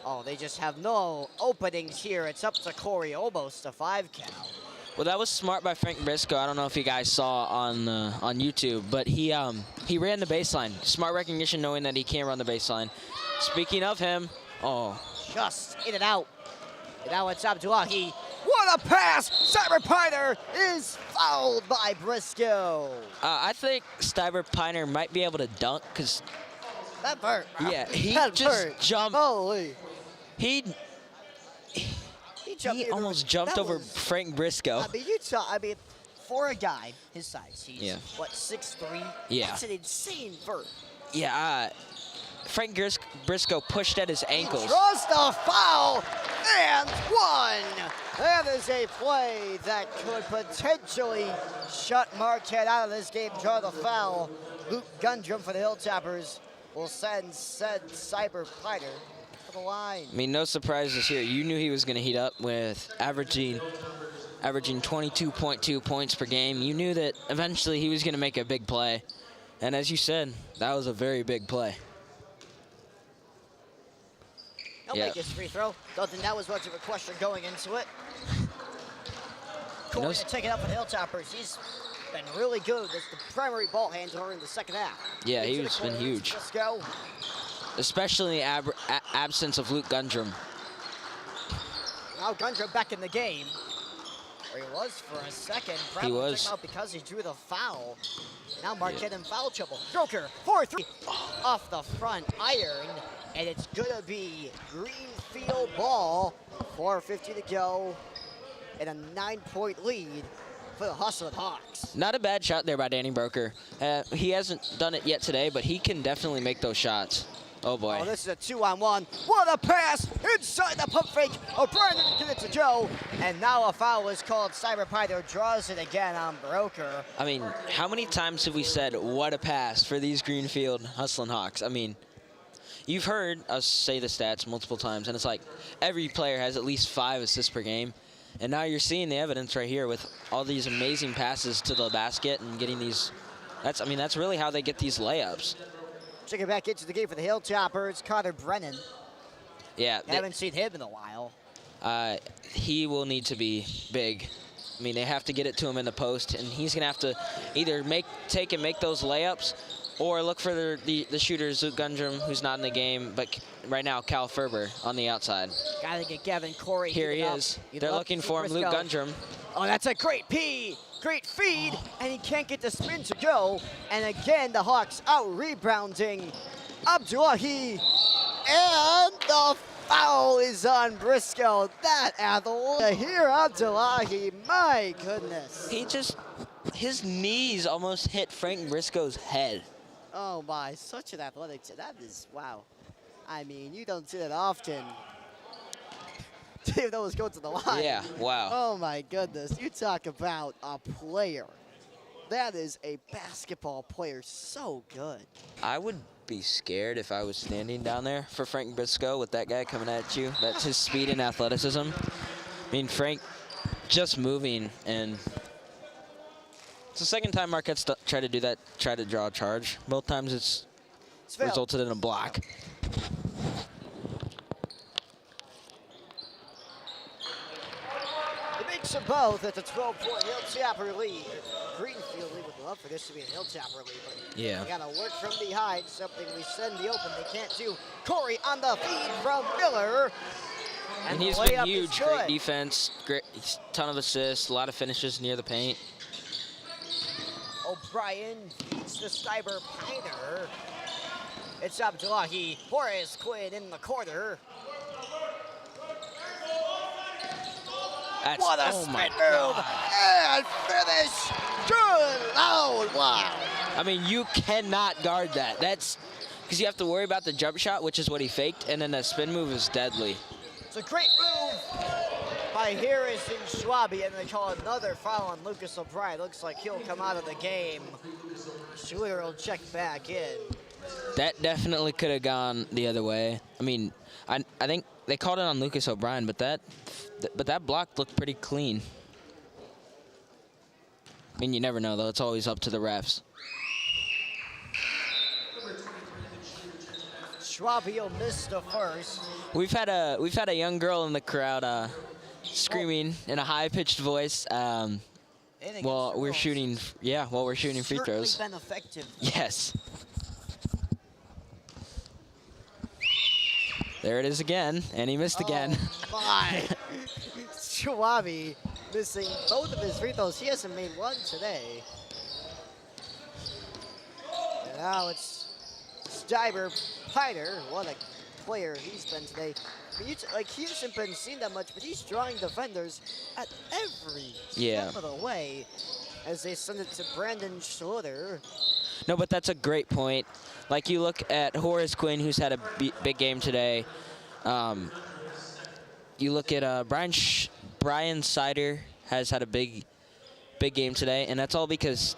Oh, they just have no openings here. It's up to Corey, almost a 5 count. Well, that was smart by Frank Briscoe. I don't know if you guys saw on YouTube, but he ran the baseline. Smart recognition, knowing that he can't run the baseline. Speaking of him, just in and out. And now it's Abdullahi. What a pass! Sniper Piner is fouled by Briscoe. I think Sniper Piner might be able to dunk because that hurt. Yeah, he just hurt. Jumped. Holy. He almost jumped over Frank Briscoe. I mean, for a guy his size, he's what, 6'3"? Yeah. That's an insane vert. Yeah. Frank Briscoe pushed at his ankles. Draws the foul, and 1. That is a play that could potentially shut Marquette out of this game. Draw the foul. Luke Gundrum for the Hilltoppers will send Sniper Piner to the line. I mean, no surprises here. You knew he was going to heat up with averaging 22.2 points per game. You knew that eventually he was going to make a big play. And as you said, that was a very big play. He'll make his free throw. Don't think that was much of a question going into it. Corey to take it up for the Hilltoppers. He's been really good as the primary ball handler in the second half. Yeah, he's been huge. Let's go. Especially in the absence of Luke Gundrum. Now Gundrum back in the game. Or he was for a second. He Probably was. took him out because he drew the foul. Now Marquette in foul trouble. Joker, 4-3 off the front iron. And it's gonna be Greenfield ball. 4:50 to go. And a 9-point lead for the Hustling Hawks. Not a bad shot there by Danny Broker. He hasn't done it yet today, but he can definitely make those shots. Oh boy. Oh, this is a 2-on-1. What a pass inside the pump fake. O'Brien didn't give it to Joe. And now a foul is called. Cyberpider draws it again on Broker. I mean, how many times have we said, what a pass for these Greenfield Hustling Hawks? I mean, you've heard us say the stats multiple times, and it's like every player has at least 5 assists per game. And now you're seeing the evidence right here with all these amazing passes to the basket and getting these. That's really how they get these layups. Checking back into the game for the Hilltoppers, Connor Brennan. Yeah. Haven't seen him in a while. He will need to be big. I mean, they have to get it to him in the post, and he's going to have to either take and make those layups or look for the shooters, Luke Gundrum, who's not in the game, but right now Cal Ferber on the outside. Gotta get Gavin Corey. Here he is. They're looking for him, Luke Gundrum. Oh, that's a great great feed, and he can't get the spin to go. And again, the Hawks out-rebounding Abdullahi. And the foul is on Briscoe. That athlete here, Abdullahi, my goodness. His knees almost hit Frank Briscoe's head. Oh my, such an athletic, that is, wow. I mean, you don't see that often. Dave, that was going to the line. Yeah, wow. Oh my goodness, you talk about a player. That is a basketball player, so good. I would be scared if I was standing down there for Frank Briscoe with that guy coming at you. That's his speed and athleticism. I mean, Frank just moving, and it's the second time Marquette's tried to do that, try to draw a charge. Both times it's resulted in a block. It makes them both at the 12-point Hilltopper lead. Greenfield lead would love for this to be a Hilltopper lead, but Yeah. they gotta work from behind, something we said in the open they can't do. Corey on the feed from Miller. And he's been huge, great defense, great ton of assists, a lot of finishes near the paint. O'Brien beats the Cyber Piner. It's Abdullahi. Horace Quinn in the corner. What a spin move! And finish! Good Lord, wow! I mean, you cannot guard that. That's because you have to worry about the jump shot, which is what he faked, and then the spin move is deadly. It's a great move by Harris and Schwabi, and they call another foul on Lucas O'Brien. Looks like he'll come out of the game. Schluter will check back in. That definitely could have gone the other way. I mean, I think they called it on Lucas O'Brien, but that block looked pretty clean. I mean, you never know though. It's always up to the refs. Schwabi will miss the first. We've had a young girl in the crowd screaming in a high-pitched voice. While we're shooting free throws. Certainly been effective. Yes. There it is again, and he missed again. Oh my! Schwabi missing both of his free throws. He hasn't made one today. And now it's Stiber Piner. What a player he's been today. I mean, he hasn't been seen that much, but he's drawing defenders at every step of the way as they send it to Brandon Schluter. No, but that's a great point. Like, you look at Horace Quinn, who's had a big game today. You look at Brian Sider has had a big game today, and that's all because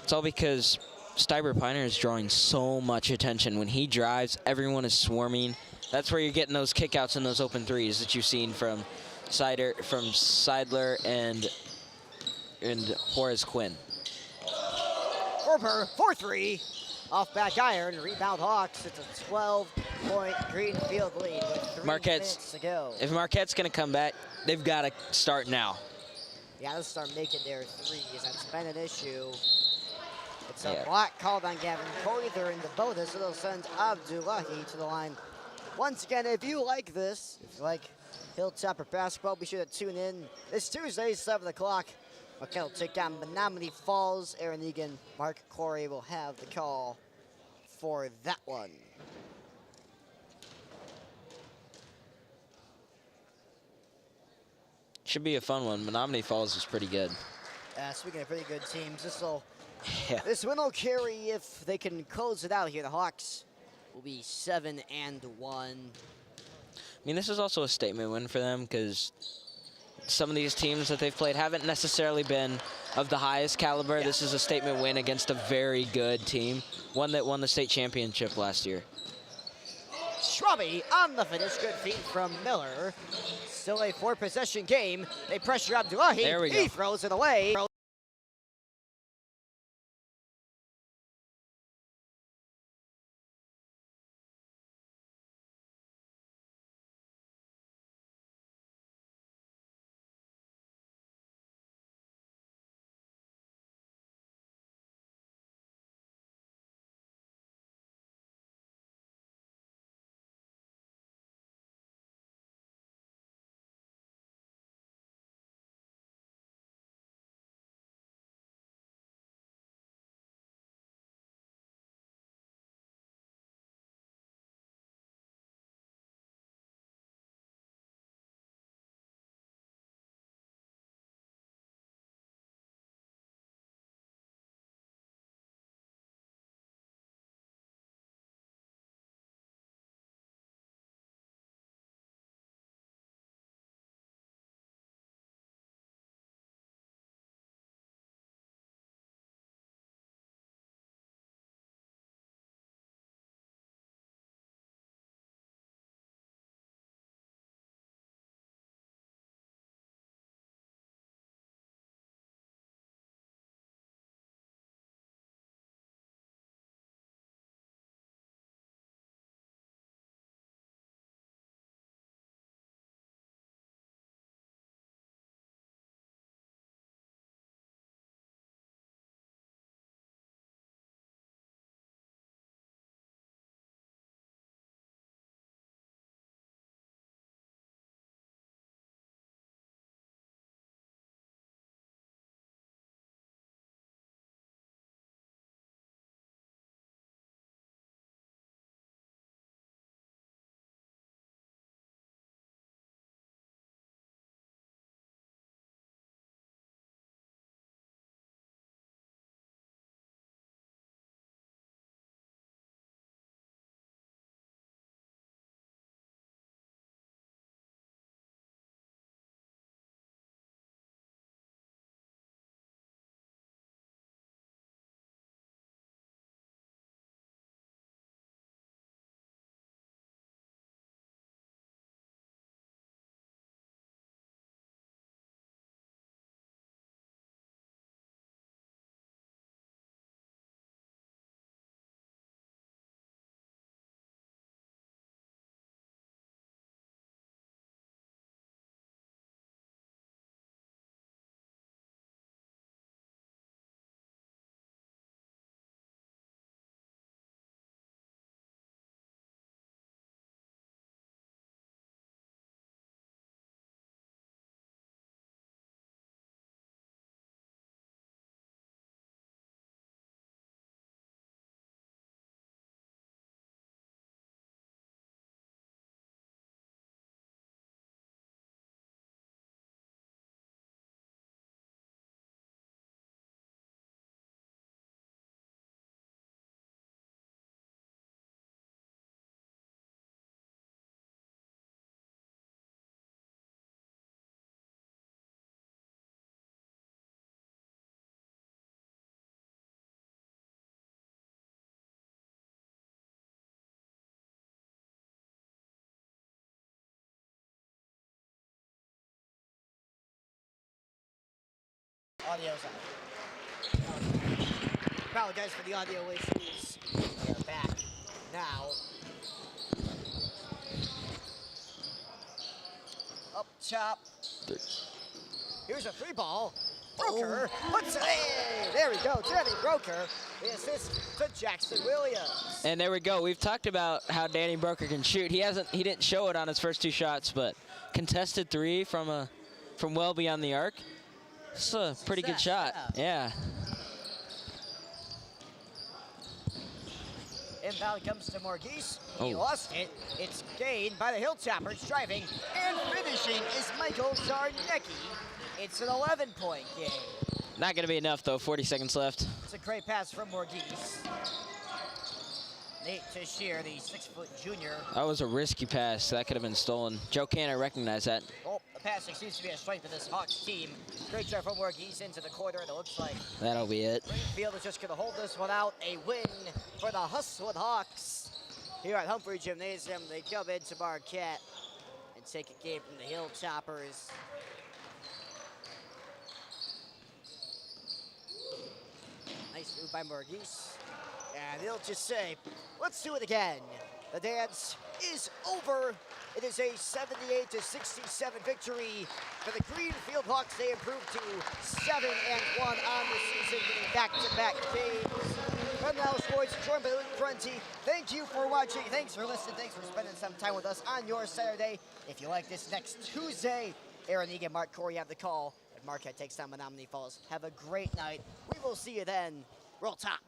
Stiber Piner is drawing so much attention. When he drives, everyone is swarming. That's where you're getting those kickouts and those open threes that you've seen from Seidler and Horace Quinn. Ferber, 4-3. Off back iron, rebound Hawks. It's a 12-point Greenfield lead with 3 minutes to go. If Marquette's going to come back, they've got to start now. Yeah, let's start making their threes. That's been an issue. It's a block called on Gavin Corey. They're in the bonus, so they'll send Abdullahi to the line. Once again, if you like this, if you like Hilltopper basketball. Be sure to tune in this Tuesday, 7 o'clock. Marquette will take down Menominee Falls. Aaron Egan, Mark Corey will have the call for that one. Should be a fun one. Menominee Falls is pretty good. Speaking of pretty good teams, Yeah. this win will carry if they can close it out here. The Hawks will be 7-1. I mean, this is also a statement win for them because some of these teams that they've played haven't necessarily been of the highest caliber. Yeah. This is a statement win against a very good team, one that won the state championship last year. Shrubby on the finish. Good feed from Miller. Still a 4-possession game. They pressure Abdullahi. There we go. He throws it away. Audio's out. Apologize for the audio issues. We are back now. Up top. Here's a free ball. Broker puts it in. There we go. Danny Broker. The assist to Jackson Williams. And there we go. We've talked about how Danny Broker can shoot. He didn't show it on his first two shots, but contested three from well beyond the arc. It's a pretty good shot. Yeah. Inbound comes to Morghese. He Oh. lost it. It's gained by the Hilltoppers. Driving and finishing is Michael Zarnecki. It's an 11-point game. Not going to be enough, though. 40 seconds left. It's a great pass from Morghese. Nate Tashir, the 6-foot junior. That was a risky pass. That could have been stolen. Joe Canner recognized that. Oh, the passing seems to be a strength of this Hawks team. Great shot from Morghese into the corner, and it looks like That'll be it. Greenfield is just going to hold this one out. A win for the Hustling Hawks. Here at Humphrey Gymnasium, they come into Marquette and take a game from the Hilltoppers. Nice move by Morghese. And he'll just say, let's do it again. The dance is over. It is a 78-67 victory for the Greenfield Hawks. They improved to 7-1 on the season, getting back-to-back games. From Lyles-Schwarz, joined by Prunty. Thank you for watching. Thanks for listening. Thanks for spending some time with us on your Saturday. If you like this next Tuesday, Aaron Egan, Mark Corey have the call. If Marquette takes down Menominee Falls, have a great night. We will see you then. Roll Top.